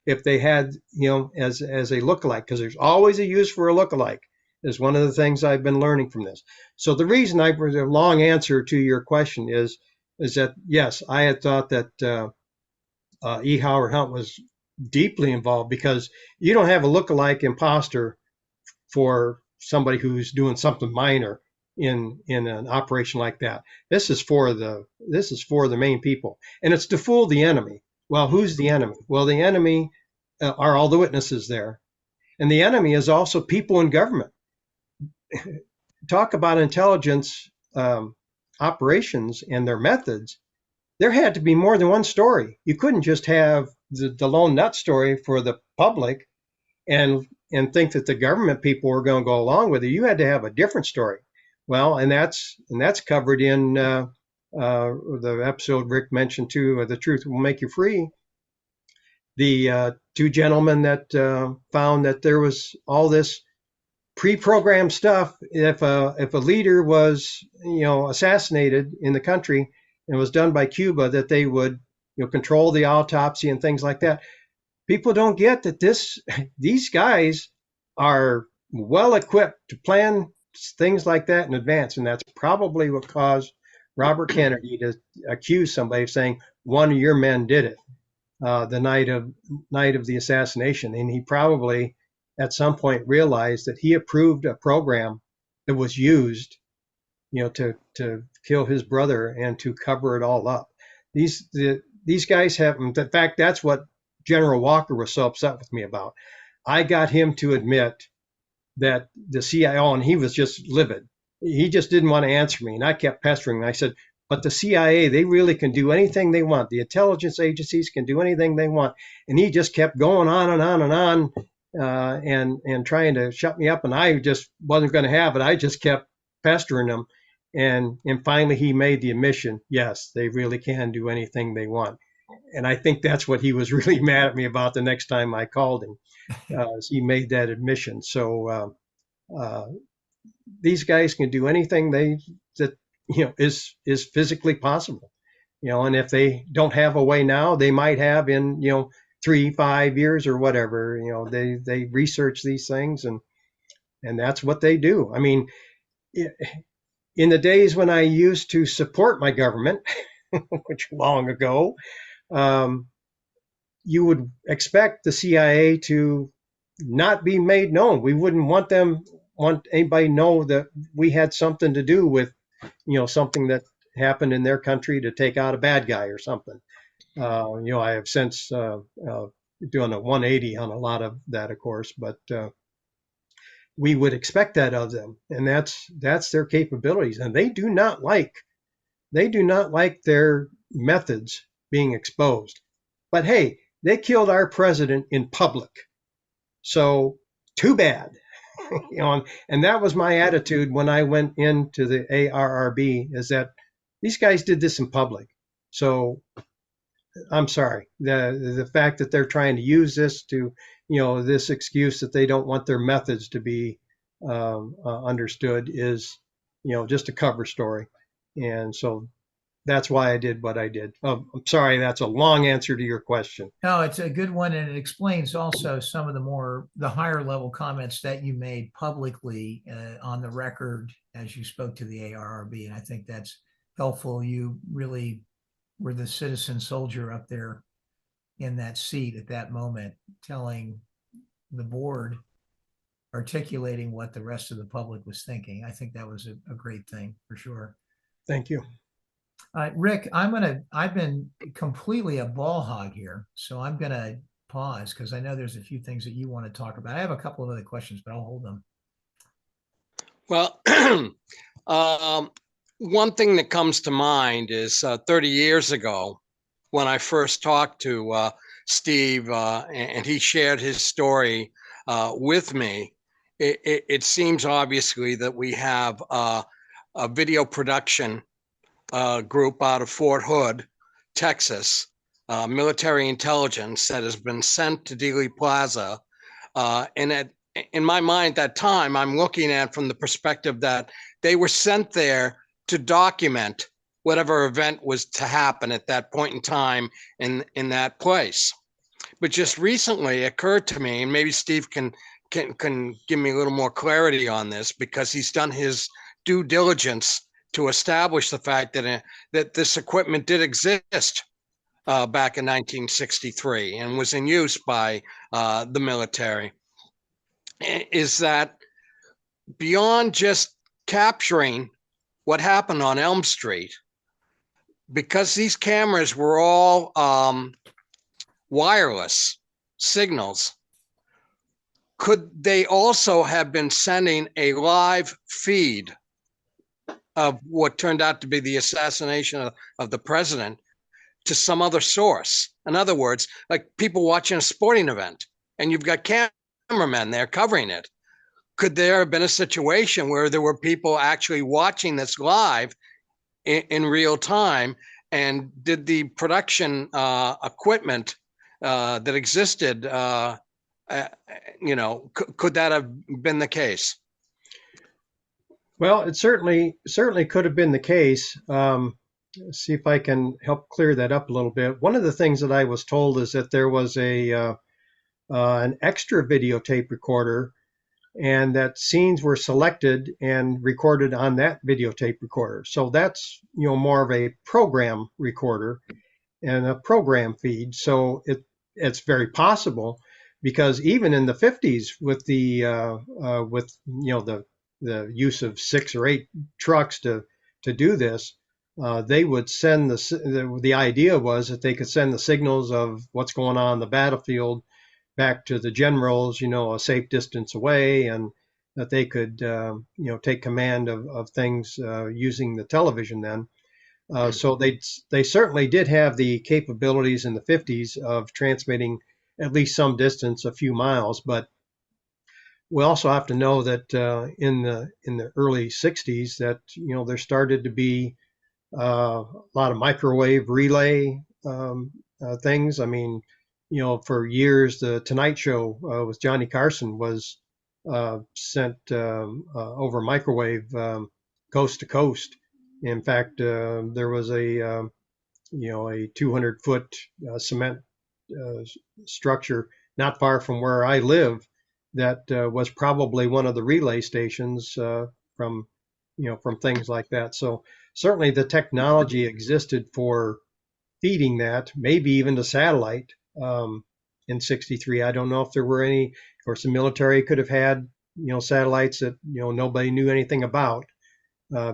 if they had, as a lookalike, because there's always a use for a lookalike, is one of the things I've been learning from this. So the reason a long answer to your question is that, yes, I had thought that E. Howard Hunt was deeply involved, because you don't have a lookalike imposter for somebody who's doing something minor in an operation like that. This is for the main people, and it's to fool the enemy. Well, who's the enemy? Well, the enemy are all the witnesses there, and the enemy is also people in government. Talk about intelligence operations and their methods. There had to be more than one story. You couldn't just have the lone nut story for the public and think that the government people were going to go along with it. You had to have a different story. Well, and that's covered in the episode Rick mentioned too, "The Truth Will Make You Free." The two gentlemen that found that there was all this pre-programmed stuff. If a leader was assassinated in the country and it was done by Cuba, that they would control the autopsy and things like that. People don't get that these guys are well equipped to plan things like that in advance, and that's probably what caused Robert Kennedy to accuse somebody of saying one of your men did it the night of the assassination. And he probably at some point realized that he approved a program that was used to kill his brother and to cover it all up. These guys have, in fact, that's what General Walker was so upset with me about. I got him to admit that the CIA, and he was just livid. He just didn't want to answer me. And I kept pestering him. I said, but the CIA, they really can do anything they want. The intelligence agencies can do anything they want. And he just kept going on and on and on and trying to shut me up. And I just wasn't going to have it. I just kept pestering him. And finally he made the admission, yes, they really can do anything they want. And I think that's what he was really mad at me about the next time I called him. He made that admission. So these guys can do anything that is physically possible. And if they don't have a way now, they might have in 3-5 years or whatever. They research these things, and And that's what they do. I mean, in the days when I used to support my government, which long ago, um, you would expect the CIA to not be made known. We wouldn't want anybody to know that we had something to do with, something that happened in their country to take out a bad guy or something. I have since doing a 180 on a lot of that, of course, but we would expect that of them, and that's their capabilities, and they do not like their methods being exposed. But hey, they killed our president in public, so too bad. And that was my attitude when I went into the ARRB, is that these guys did this in public. So I'm sorry. The fact that they're trying to use this to, this excuse that they don't want their methods to be understood is, just a cover story. And so that's why I did what I did. I'm sorry, that's a long answer to your question. No, it's a good one, and it explains also some of the higher level comments that you made publicly on the record as you spoke to the ARRB, and I think that's helpful. You really were the citizen soldier up there in that seat at that moment, telling the board, articulating what the rest of the public was thinking. I think that was a great thing for sure. Thank you. Rick, I've been completely a ball hog here, so I'm gonna pause because I know there's a few things that you want to talk about. I have a couple of other questions, but I'll hold them. Well, one thing that comes to mind is 30 years ago when I first talked to Steve and he shared his story with me. It seems obviously that we have a video production group out of Fort Hood, Texas, military intelligence that has been sent to Dealey Plaza. In my mind at that time, I'm looking at from the perspective that they were sent there to document whatever event was to happen at that point in time in that place. But just recently it occurred to me, and maybe Steve can give me a little more clarity on this, because he's done his due diligence to establish the fact that this equipment did exist back in 1963 and was in use by the military. Is that beyond just capturing what happened on Elm Street, because these cameras were all wireless signals, could they also have been sending a live feed of what turned out to be the assassination of the president to some other source? In other words, like people watching a sporting event and you've got cameramen there covering it. Could there have been a situation where there were people actually watching this live in real time? And did the production equipment that existed, could that have been the case? Well, it certainly could have been the case. See if I can help clear that up a little bit. One of the things that I was told is that there was an extra videotape recorder, and that scenes were selected and recorded on that videotape recorder. So that's more of a program recorder and a program feed. So it's very possible, because even in the 50s with the the use of 6 or 8 trucks to do this, they would send the idea was that they could send the signals of what's going on in the battlefield back to the generals, a safe distance away, and that they could take command of things using the television then. So they certainly did have the capabilities in the 50s of transmitting at least some distance, a few miles. But we also have to know that in the early 60s that there started to be a lot of microwave relay things. I mean, for years the Tonight Show with Johnny Carson was sent over microwave coast to coast. In fact, there was a 200-foot cement structure not far from where I live that was probably one of the relay stations from, from things like that. So certainly the technology existed for feeding that, maybe even the satellite in '63. I don't know if there were any. Of course, the military could have had, satellites that, nobody knew anything about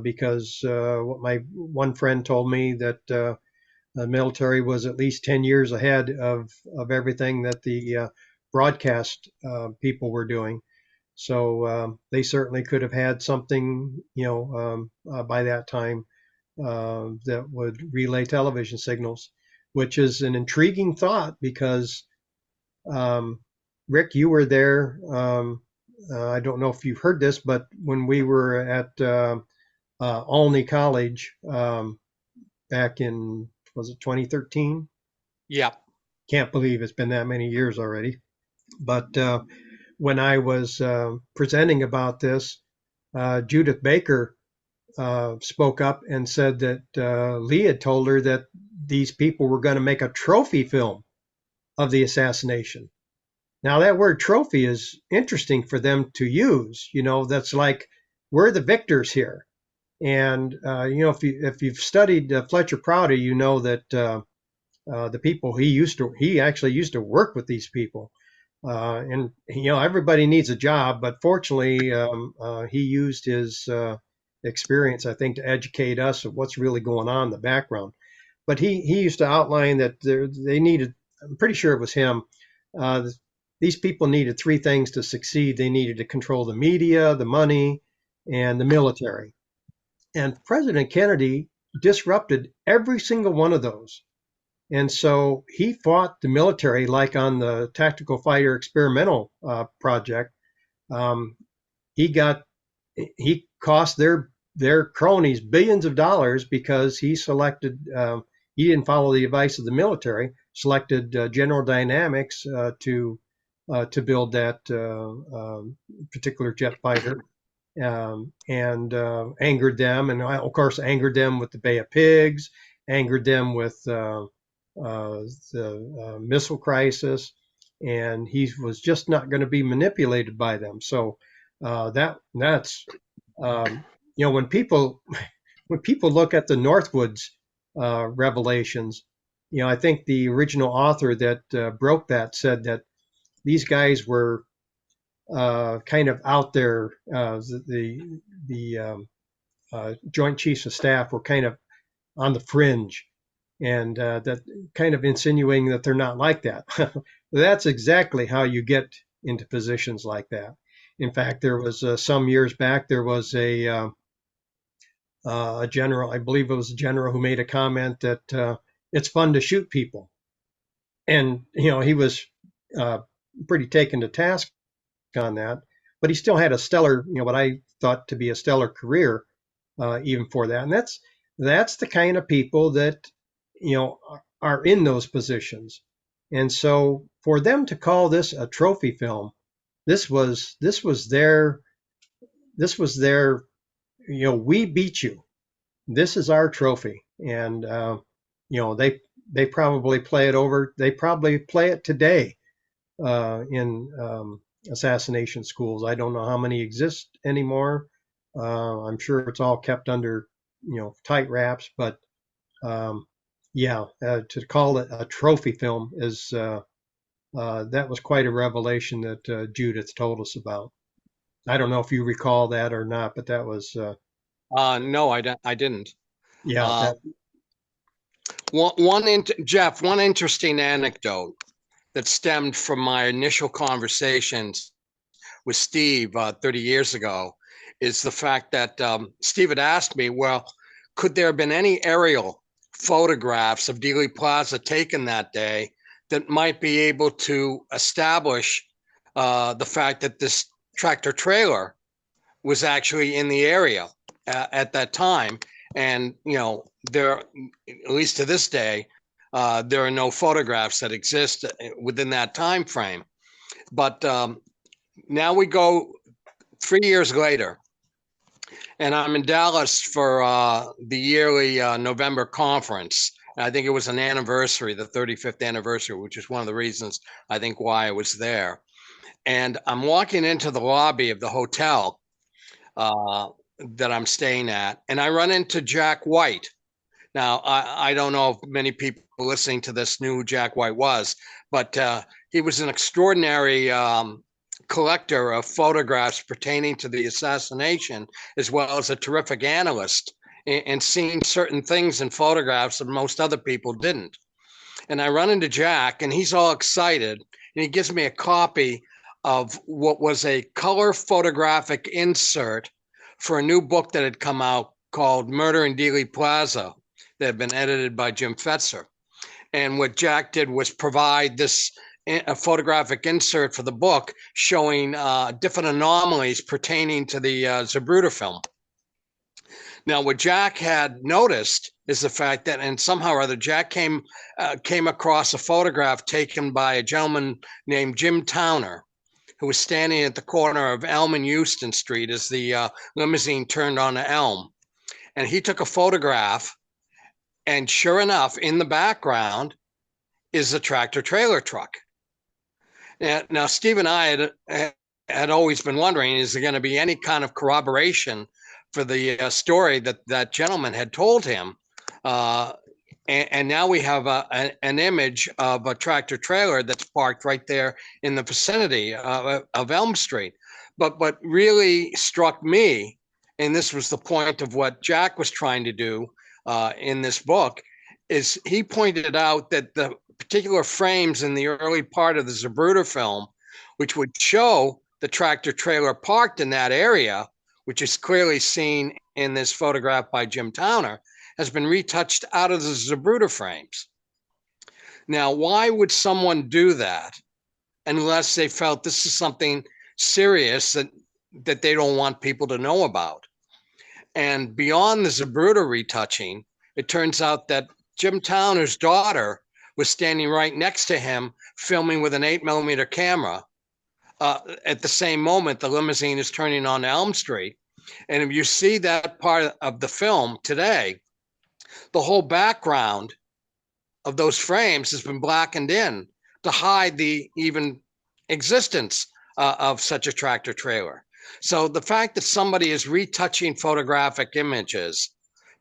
because what my one friend told me that the military was at least 10 years ahead of everything that the broadcast people were doing. So they certainly could have had something, by that time that would relay television signals, which is an intriguing thought because, Rick, you were there. I don't know if you've heard this, but when we were at Olney College back in, was it 2013? Yeah. Can't believe it's been that many years already. But when I was presenting about this, Judith Baker spoke up and said that Lee had told her that these people were going to make a trophy film of the assassination. Now, that word trophy is interesting for them to use. That's like, we're the victors here. And, if you've studied Fletcher Prouty, you know that the people he actually used to work with these people. And, everybody needs a job, but fortunately, he used his experience, I think, to educate us of what's really going on in the background. But he used to outline that they needed, I'm pretty sure it was him, these people needed three things to succeed. They needed to control the media, the money, and the military. And President Kennedy disrupted every single one of those. And so he fought the military like on the Tactical Fighter Experimental project. He cost their cronies billions of dollars because he selected, he didn't follow the advice of the military, selected General Dynamics to build that particular jet fighter, and angered them, and of course angered them with the Bay of Pigs, angered them with the missile crisis, and he was just not going to be manipulated by them. So that's when people look at the Northwoods revelations, I think the original author that broke that said that these guys were kind of out there. The Joint Chiefs of Staff were kind of on the fringe, and that kind of insinuating that they're not like that. That's exactly how you get into positions like that. In fact, there was some years back, there was a general, I believe it was a general, who made a comment that it's fun to shoot people. And, he was pretty taken to task on that, but he still had a stellar, what I thought to be a stellar career even for that. And that's the kind of people that, are in those positions. And so for them to call this a trophy film, this was their, we beat you. This is our trophy. And, they probably play it over. They probably play it today in assassination schools. I don't know how many exist anymore. I'm sure it's all kept under, tight wraps, but to call it a trophy film is that was quite a revelation that Judith told us about. I don't know if you recall that or not, but that was No, I didn't. yeah. Jeff, one interesting anecdote that stemmed from my initial conversations with Steve 30 years ago is the fact that Steve had asked me, well, could there have been any aerial photographs of Dealey Plaza taken that day that might be able to establish the fact that this tractor trailer was actually in the area at that time? And, there, at least to this day, there are no photographs that exist within that time frame. But now we go 3 years later, and I'm in Dallas for the yearly November conference. And I think it was an anniversary, the 35th anniversary, which is one of the reasons I think why I was there. and I'm walking into the lobby of the hotel that I'm staying at, and I run into Jack White. Now, I don't know if many people listening to this knew who Jack White was, but he was an extraordinary collector of photographs pertaining to the assassination, as well as a terrific analyst and seeing certain things in photographs that most other people didn't. And I run into Jack, and he's all excited, and he gives me a copy of what was a color photographic insert for a new book that had come out called Murder in Dealey Plaza that had been edited by Jim Fetzer. And what Jack did was provide this a photographic insert for the book showing different anomalies pertaining to the Zapruder film. Now, what Jack had noticed is the fact that, and somehow or other, Jack came across a photograph taken by a gentleman named Jim Towner, who was standing at the corner of Elm and Houston Street as the limousine turned onto Elm. And he took a photograph, and sure enough, in the background is a tractor trailer truck. Now, Steve and I had always been wondering, is there going to be any kind of corroboration for the story that gentleman had told him? And now we have an image of a tractor trailer that's parked right there in the vicinity of Elm Street. But what really struck me, and this was the point of what Jack was trying to do in this book, is he pointed out that the particular frames in the early part of the Zapruder film, which would show the tractor trailer parked in that area, which is clearly seen in this photograph by Jim Towner, has been retouched out of the Zapruder frames. Now, why would someone do that unless they felt this is something serious that they don't want people to know about? And beyond the Zapruder retouching, it turns out that Jim Towner's daughter was standing right next to him filming with an 8mm camera. At the same moment, the limousine is turning on Elm Street. And if you see that part of the film today, the whole background of those frames has been blackened in to hide the even existence of such a tractor trailer. So the fact that somebody is retouching photographic images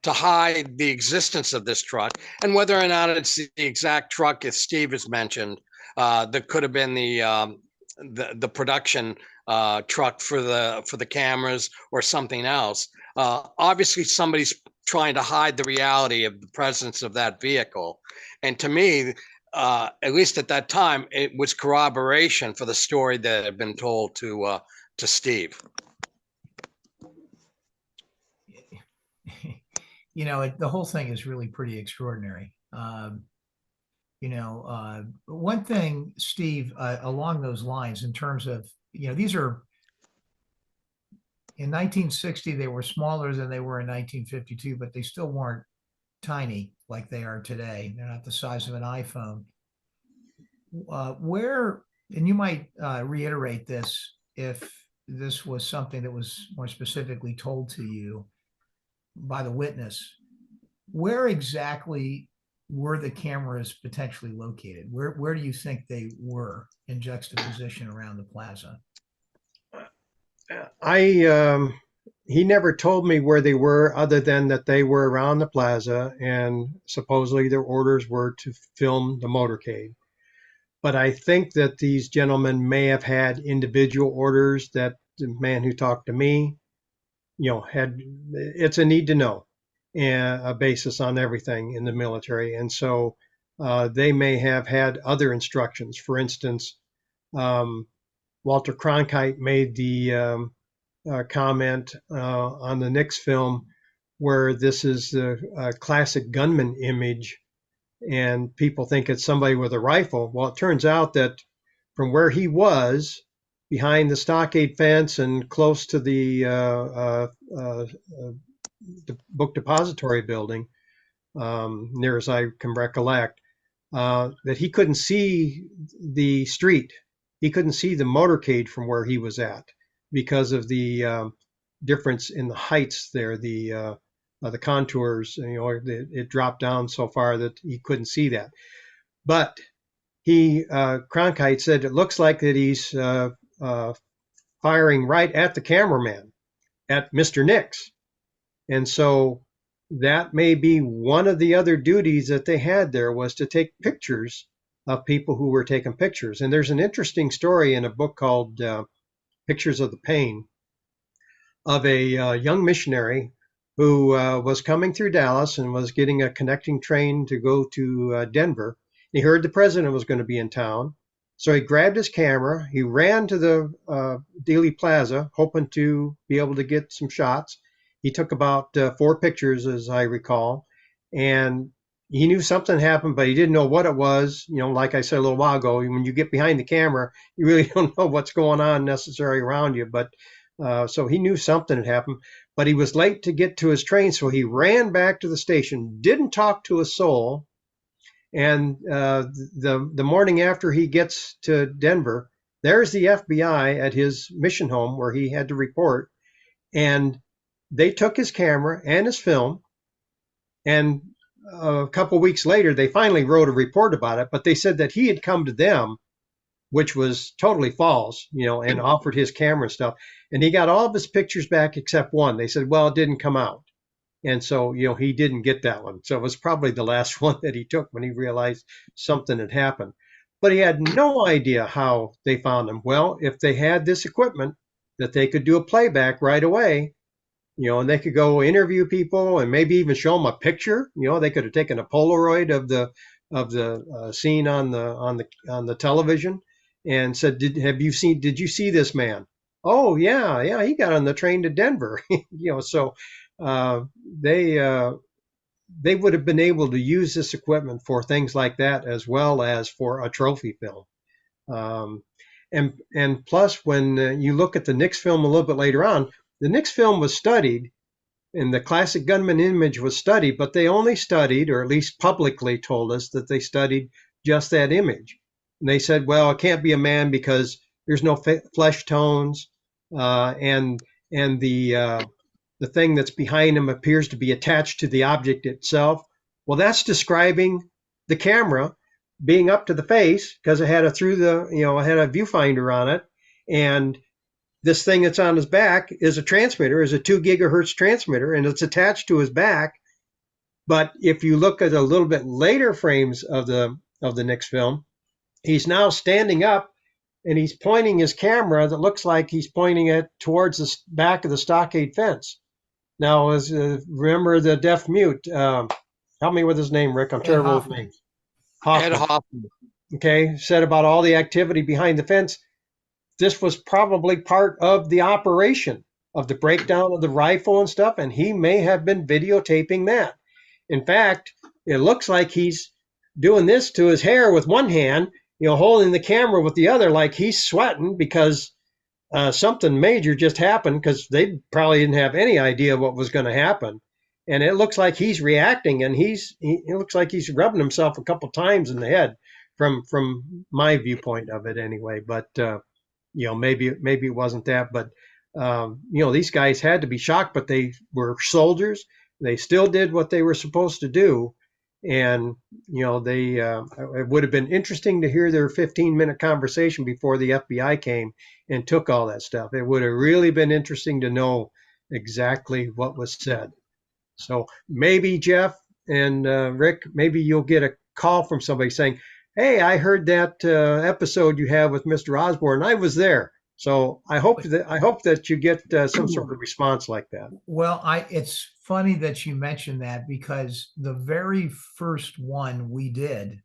to hide the existence of this truck, and whether or not it's the exact truck, as Steve has mentioned, that could have been the production truck for the cameras or something else. Obviously, somebody's trying to hide the reality of the presence of that vehicle. And to me, at least at that time, it was corroboration for the story that had been told to Steve. You know, the whole thing is really pretty extraordinary. One thing, Steve, along those lines, in terms of, these are, in 1960, they were smaller than they were in 1952, but they still weren't tiny like they are today. They're not the size of an iPhone. And you might reiterate this if this was something that was more specifically told to you by the witness, where exactly were the cameras potentially located? Where do you think they were in juxtaposition around the plaza? He never told me where they were, other than that they were around the plaza, and supposedly their orders were to film the motorcade. But I think that these gentlemen may have had individual orders that the man who talked to me, had. It's a need to know, and a basis on everything in the military. And so they may have had other instructions. For instance, Walter Cronkite made the comment on the Nix film where this is the classic gunman image, and people think it's somebody with a rifle. Well, it turns out that from where he was, behind the stockade fence and close to the book depository building, near as I can recollect, that he couldn't see the street. He couldn't see the motorcade from where he was at because of the difference in the heights there, the contours. It dropped down so far that he couldn't see that. But Cronkite said it looks like that he's firing right at the cameraman, at Mr. Nix. And so that may be one of the other duties that they had there, was to take pictures of people who were taking pictures. And there's an interesting story in a book called Pictures of the Pain, of a young missionary who was coming through Dallas and was getting a connecting train to go to Denver. He heard the president was going to be in town. So he grabbed his camera. He ran to the Dealey Plaza, hoping to be able to get some shots. He took about 4 pictures, as I recall. And he knew something happened, but he didn't know what it was. You know, like I said a little while ago, when you get behind the camera, you really don't know what's going on necessarily around you. But so he knew something had happened, but he was late to get to his train. So he ran back to the station, didn't talk to a soul. And the morning after he gets to Denver, there's the FBI at his mission home where he had to report. And they took his camera and his film. And a couple weeks later, they finally wrote a report about it. But they said that he had come to them, which was totally false, you know, and offered his camera and stuff. And he got all of his pictures back except one. They said, well, it didn't come out. And so, you know, he didn't get that one. So it was probably the last one that he took when he realized something had happened. But he had no idea how they found him. Well, if they had this equipment that they could do a playback right away, you know, and they could go interview people and maybe even show them a picture. You know, they could have taken a Polaroid of the scene on the television and said, did you see this man? Oh yeah, he got on the train to Denver. You know, so they would have been able to use this equipment for things like that, as well as for a trophy film. And plus, when you look at the Nix film a little bit later on, the Nix film was studied, and the classic gunman image was studied, but they only studied, or at least publicly told us that they studied just that image. And they said, well, it can't be a man because there's no flesh tones, and the thing that's behind him appears to be attached to the object itself. Well, that's describing the camera being up to the face, because it had it had a viewfinder on it, and this thing that's on his back is a 2 gigahertz transmitter, and it's attached to his back. But if you look at a little bit later frames of the Nix film, he's now standing up and he's pointing his camera that looks like he's pointing it towards the back of the stockade fence. Now, remember the deaf mute? Help me with his name, Rick. I'm terrible with names. Ed Hoffman. Okay, said about all the activity behind the fence. This was probably part of the operation of the breakdown of the rifle and stuff, and he may have been videotaping that. In fact, it looks like he's doing this to his hair with one hand, you know, holding the camera with the other, like he's sweating because something major just happened, because they probably didn't have any idea what was going to happen. And it looks like he's reacting, and it looks like he's rubbing himself a couple times in the head from my viewpoint of it anyway. But you know, maybe it wasn't that, but you know, these guys had to be shocked, but they were soldiers. They still did what they were supposed to do. And, you know, it would have been interesting to hear their 15-minute conversation before the FBI came and took all that stuff. It would have really been interesting to know exactly what was said. So maybe Jeff and Rick, maybe you'll get a call from somebody saying, hey, I heard that episode you have with Mr. Osborne. I was there. So I hope that you get some sort of response like that. Well, it's funny that you mentioned that, because the very first one we did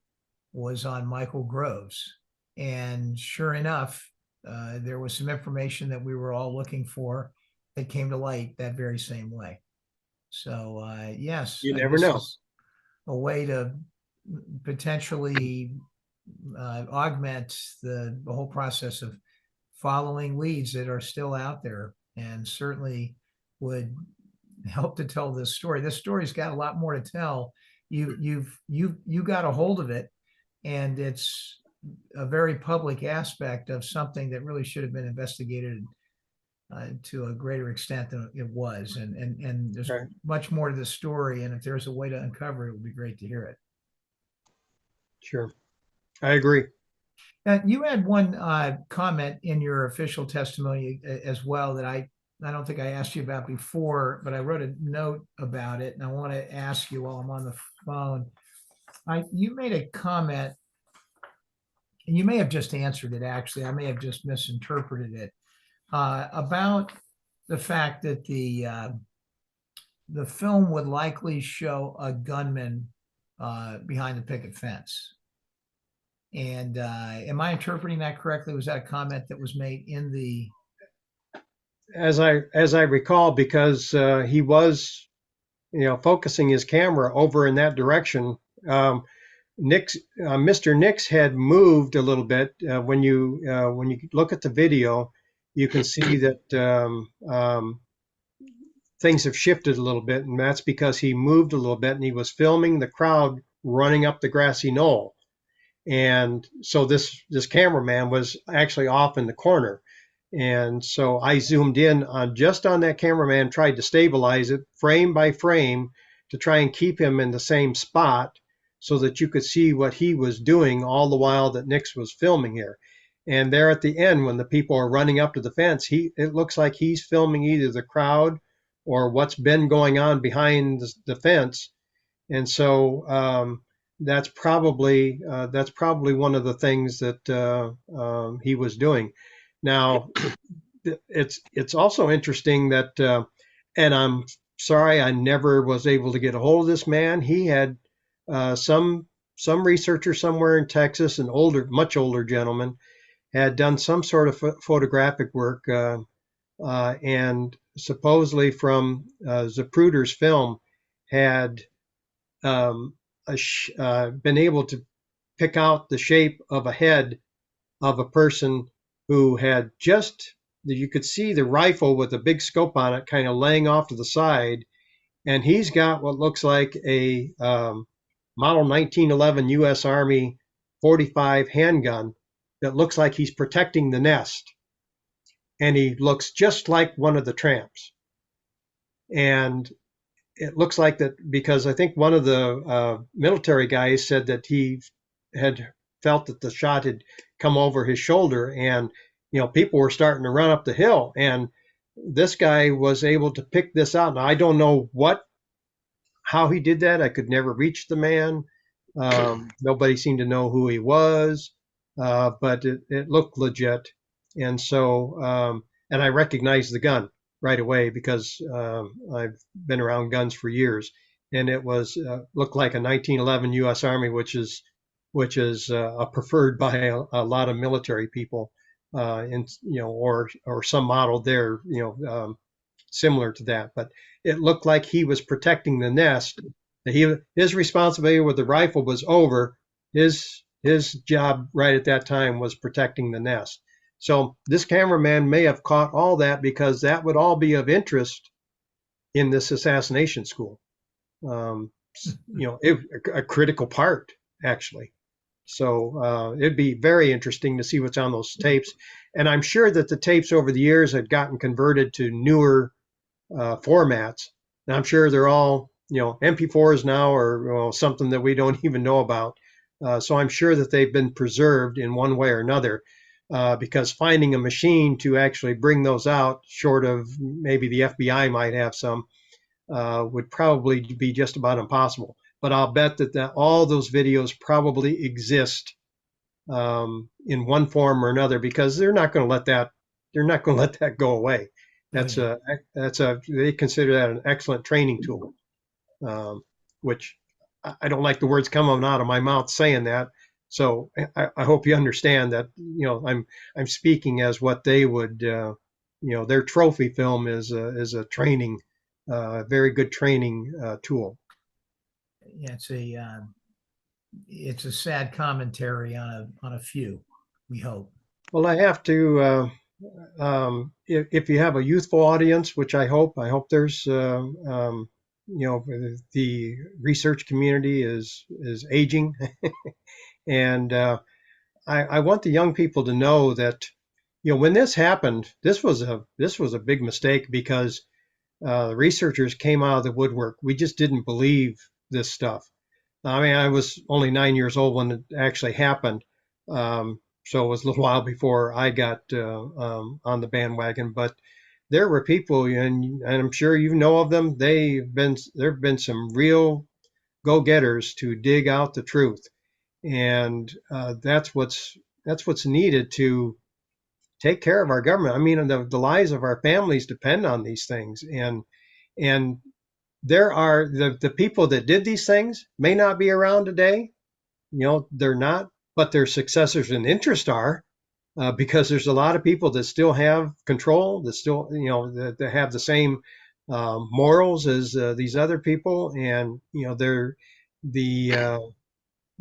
was on Michael Groves. And sure enough, there was some information that we were all looking for that came to light that very same way. So, yes. You never know. A way to potentially augment the whole process of following leads that are still out there, and certainly would help to tell this story. This story's got a lot more to tell. You got a hold of it, and it's a very public aspect of something that really should have been investigated to a greater extent than it was. And there's much more to the story. And if there's a way to uncover it, it would be great to hear it. Sure. I agree. You had one comment in your official testimony as well that I don't think I asked you about before, but I wrote a note about it, and I want to ask you while I'm on the phone. You made a comment, and you may have just answered it, actually. I may have just misinterpreted it, about the fact that the film would likely show a gunman behind the picket fence. And am I interpreting that correctly? Was that a comment that was made in the? As I recall, because he was, focusing his camera over in that direction. Mr. Nix had moved a little bit. When you look at the video, you can see that things have shifted a little bit, and that's because he moved a little bit, and he was filming the crowd running up the grassy knoll. And so this cameraman was actually off in the corner. And so I zoomed in on that cameraman, tried to stabilize it frame by frame to try and keep him in the same spot so that you could see what he was doing all the while that Nix was filming here. And there at the end, when the people are running up to the fence, it looks like he's filming either the crowd or what's been going on behind the fence. And so that's probably one of the things that he was doing. Now, it's also interesting that, and I'm sorry I never was able to get a hold of this man. He had some researcher somewhere in Texas, an much older gentleman, had done some sort of photographic work, and supposedly from Zapruder's film had been able to pick out the shape of a head of a person who had you could see the rifle with a big scope on it kind of laying off to the side. And he's got what looks like a model 1911 U.S. Army 45 handgun that looks like he's protecting the nest. And he looks just like one of the tramps. And it looks like that because I think one of the military guys said that he had felt that the shot had come over his shoulder, and people were starting to run up the hill, and this guy was able to pick this out. Now I don't know how he did that. I could never reach the man. Nobody seemed to know who he was, but it looked legit. And so and I recognized the gun right away because I've been around guns for years, and it was looked like a 1911 U.S. Army, which is preferred by a lot of military people, or some model there, similar to that. But it looked like he was protecting the nest. His responsibility with the rifle was over. His job right at that time was protecting the nest. So this cameraman may have caught all that because that would all be of interest in this assassination school. A critical part, actually. So it'd be very interesting to see what's on those tapes. And I'm sure that the tapes over the years had gotten converted to newer formats. And I'm sure they're all, MP4s now, or something that we don't even know about. So I'm sure that they've been preserved in one way or another. Because finding a machine to actually bring those out, short of maybe the FBI might have some, would probably be just about impossible. But I'll bet that all those videos probably exist in one form or another, because they're not going to let that go away. They consider that an excellent training tool, which I don't like the words coming out of my mouth saying that. So I hope you understand that, I'm speaking as what they would, their trophy film is a training, very good training tool. Yeah, it's a sad commentary on a few, we hope. Well, I have to, if you have a youthful audience, which I hope there's, the research community is aging. And I want the young people to know that, when this happened, this was a big mistake, because the researchers came out of the woodwork. We just didn't believe this stuff. I mean, I was only 9 years old when it actually happened. so it was a little while before I got on the bandwagon. But there were people, and I'm sure you know of them. There've been some real go-getters to dig out the truth, and that's what's needed to take care of our government. I mean, the lives of our families depend on these things, and there are the people that did these things may not be around today. They're not, but their successors in interest are, because there's a lot of people that still have control, that still, that have the same morals as these other people, and they're the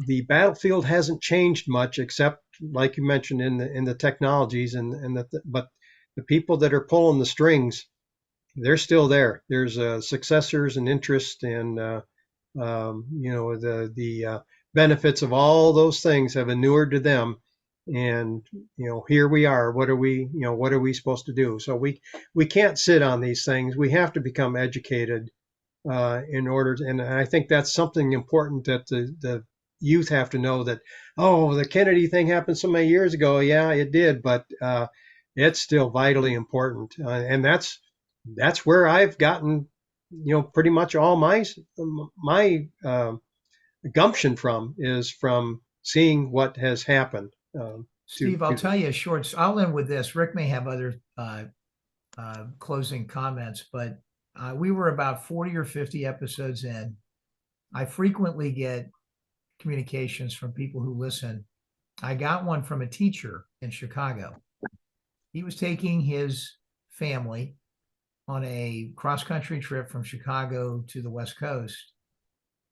the battlefield hasn't changed much, except like you mentioned in the technologies but the people that are pulling the strings, they're still there. There's successors and interest, and the benefits of all those things have inured to them. And here we are. What are we supposed to do? So we can't sit on these things. We have to become educated in order to, and I think that's something important that the youth have to know, that, oh, the Kennedy thing happened so many years ago. Yeah, it did, but it's still vitally important, and that's where I've gotten pretty much all my gumption from, is from seeing what has happened. Steve, I'll tell you a short. I'll end with this. Rick may have other closing comments, but we were about 40 or 50 episodes in. I frequently get communications from people who listen. I got one from a teacher in Chicago. He was taking his family on a cross-country trip from Chicago to the West Coast.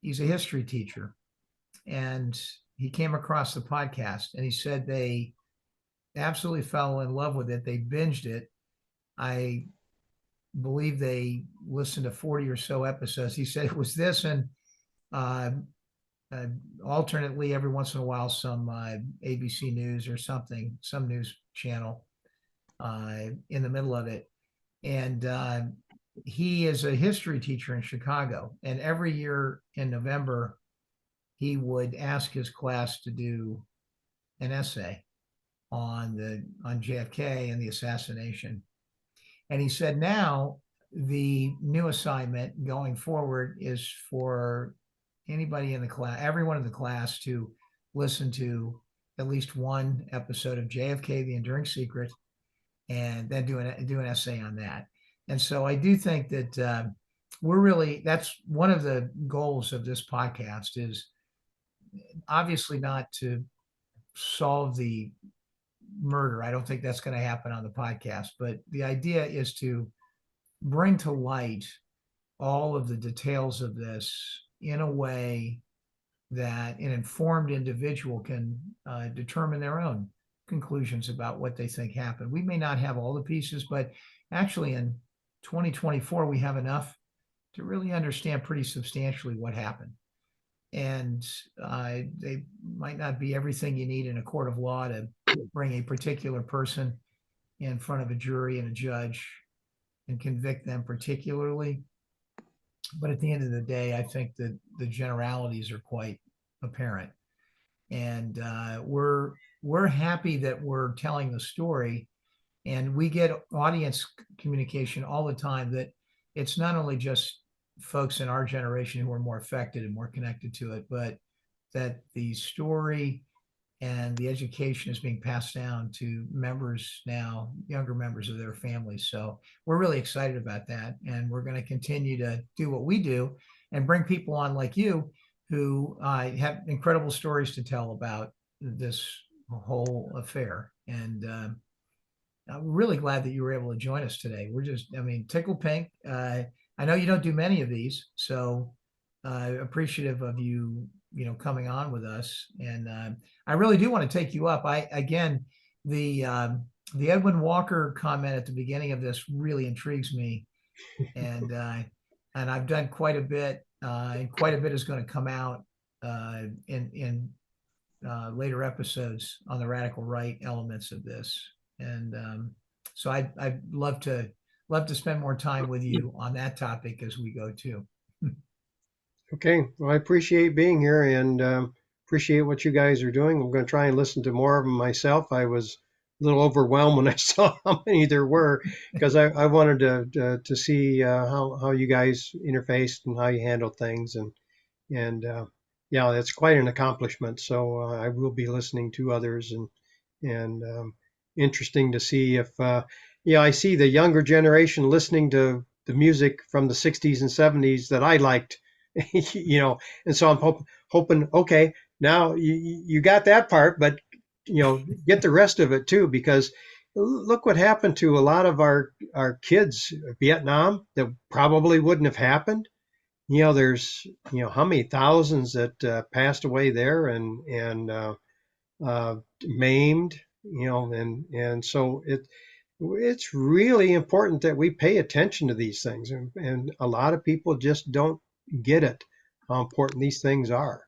He's a history teacher, and he came across the podcast, and he said they absolutely fell in love with it. They binged it. I believe they listened to 40 or so episodes. He said it was this, and alternately every once in a while some ABC News or something, some news channel in the middle of it. And he is a history teacher in Chicago, and every year in November he would ask his class to do an essay on JFK and the assassination. And he said now the new assignment going forward is for anybody in the class, everyone in the class, to listen to at least one episode of JFK The Enduring Secret, and then do an essay on that. And so I do think that that's one of the goals of this podcast, is obviously not to solve the murder. I don't think that's going to happen on the podcast, but the idea is to bring to light all of the details of this in a way that an informed individual can determine their own conclusions about what they think happened. We may not have all the pieces, but actually in 2024, we have enough to really understand pretty substantially what happened. And they might not be everything you need in a court of law to bring a particular person in front of a jury and a judge and convict them particularly. But at the end of the day, I think that the generalities are quite apparent. And we're happy that we're telling the story, and we get audience communication all the time that it's not only just folks in our generation who are more affected and more connected to it, but that the story and the education is being passed down to members now, younger members of their families. So we're really excited about that. And we're going to continue to do what we do and bring people on like you who have incredible stories to tell about this whole affair. And I'm really glad that you were able to join us today. We're just, tickled pink. I know you don't do many of these, so appreciative of you, coming on with us. And I really do want to take you up. The Edwin Walker comment at the beginning of this really intrigues me, and I've done quite a bit, and quite a bit is going to come out in later episodes on the radical right elements of this. And so I'd love to spend more time with you on that topic as we go too. Okay, well, I appreciate being here, and appreciate what you guys are doing. I'm going to try and listen to more of them myself. I was a little overwhelmed when I saw how many there were, because I wanted to see how you guys interfaced and how you handled things, and yeah, it's quite an accomplishment. So I will be listening to others, and interesting to see if I see the younger generation listening to the music from the 60s and 70s that I liked, and so I'm hoping, okay, now you got that part, but get the rest of it too, because look what happened to a lot of our kids. Vietnam, that probably wouldn't have happened. There's how many thousands that passed away there, and maimed. And so it's really important that we pay attention to these things, and a lot of people just don't get it, how important these things are.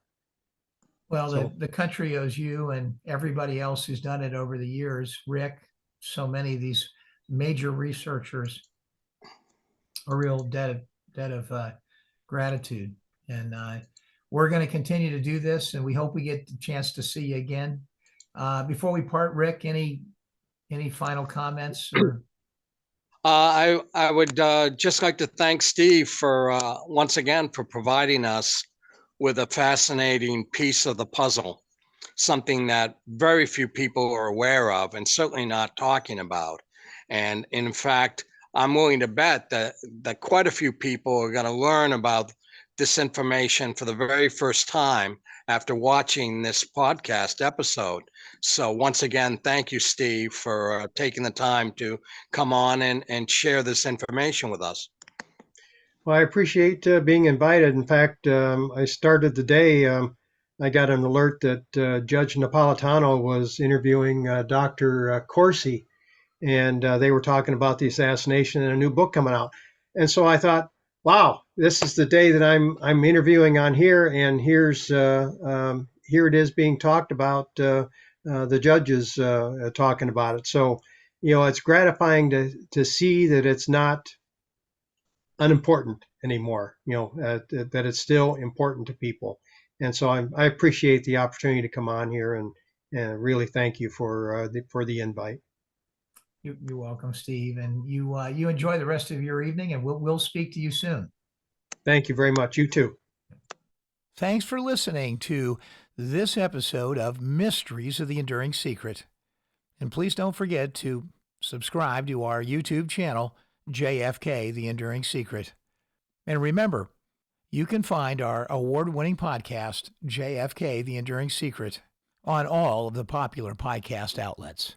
Well, So the country owes you and everybody else who's done it over the years, Rick, so many of these major researchers, a real debt of gratitude. And we're going to continue to do this, and we hope we get the chance to see you again. Before we part, Rick, any final comments? Or I would just like to thank Steve for once again for providing us with a fascinating piece of the puzzle, something that very few people are aware of and certainly not talking about. And in fact, I'm willing to bet that quite a few people are going to learn about this information for the very first time after watching this podcast episode. So once again, thank you, Steve, for taking the time to come on and share this information with us. well, I appreciate being invited. In fact, I started the day. I got an alert that Judge Napolitano was interviewing Dr. Corsi, and they were talking about the assassination and a new book coming out. And so I thought, wow, this is the day that I'm interviewing on here, and here it is being talked about. The judges talking about it. So it's gratifying to see that it's not unimportant anymore. That it's still important to people. And so I appreciate the opportunity to come on here, and really thank you for the invite. you're welcome, Steve, and you enjoy the rest of your evening, and we'll speak to you soon. Thank you very much. You too. Thanks for listening to this episode of Mysteries of the Enduring Secret. And please don't forget to subscribe to our YouTube channel, JFK The Enduring Secret. And remember, you can find our award-winning podcast, JFK The Enduring Secret, on all of the popular podcast outlets.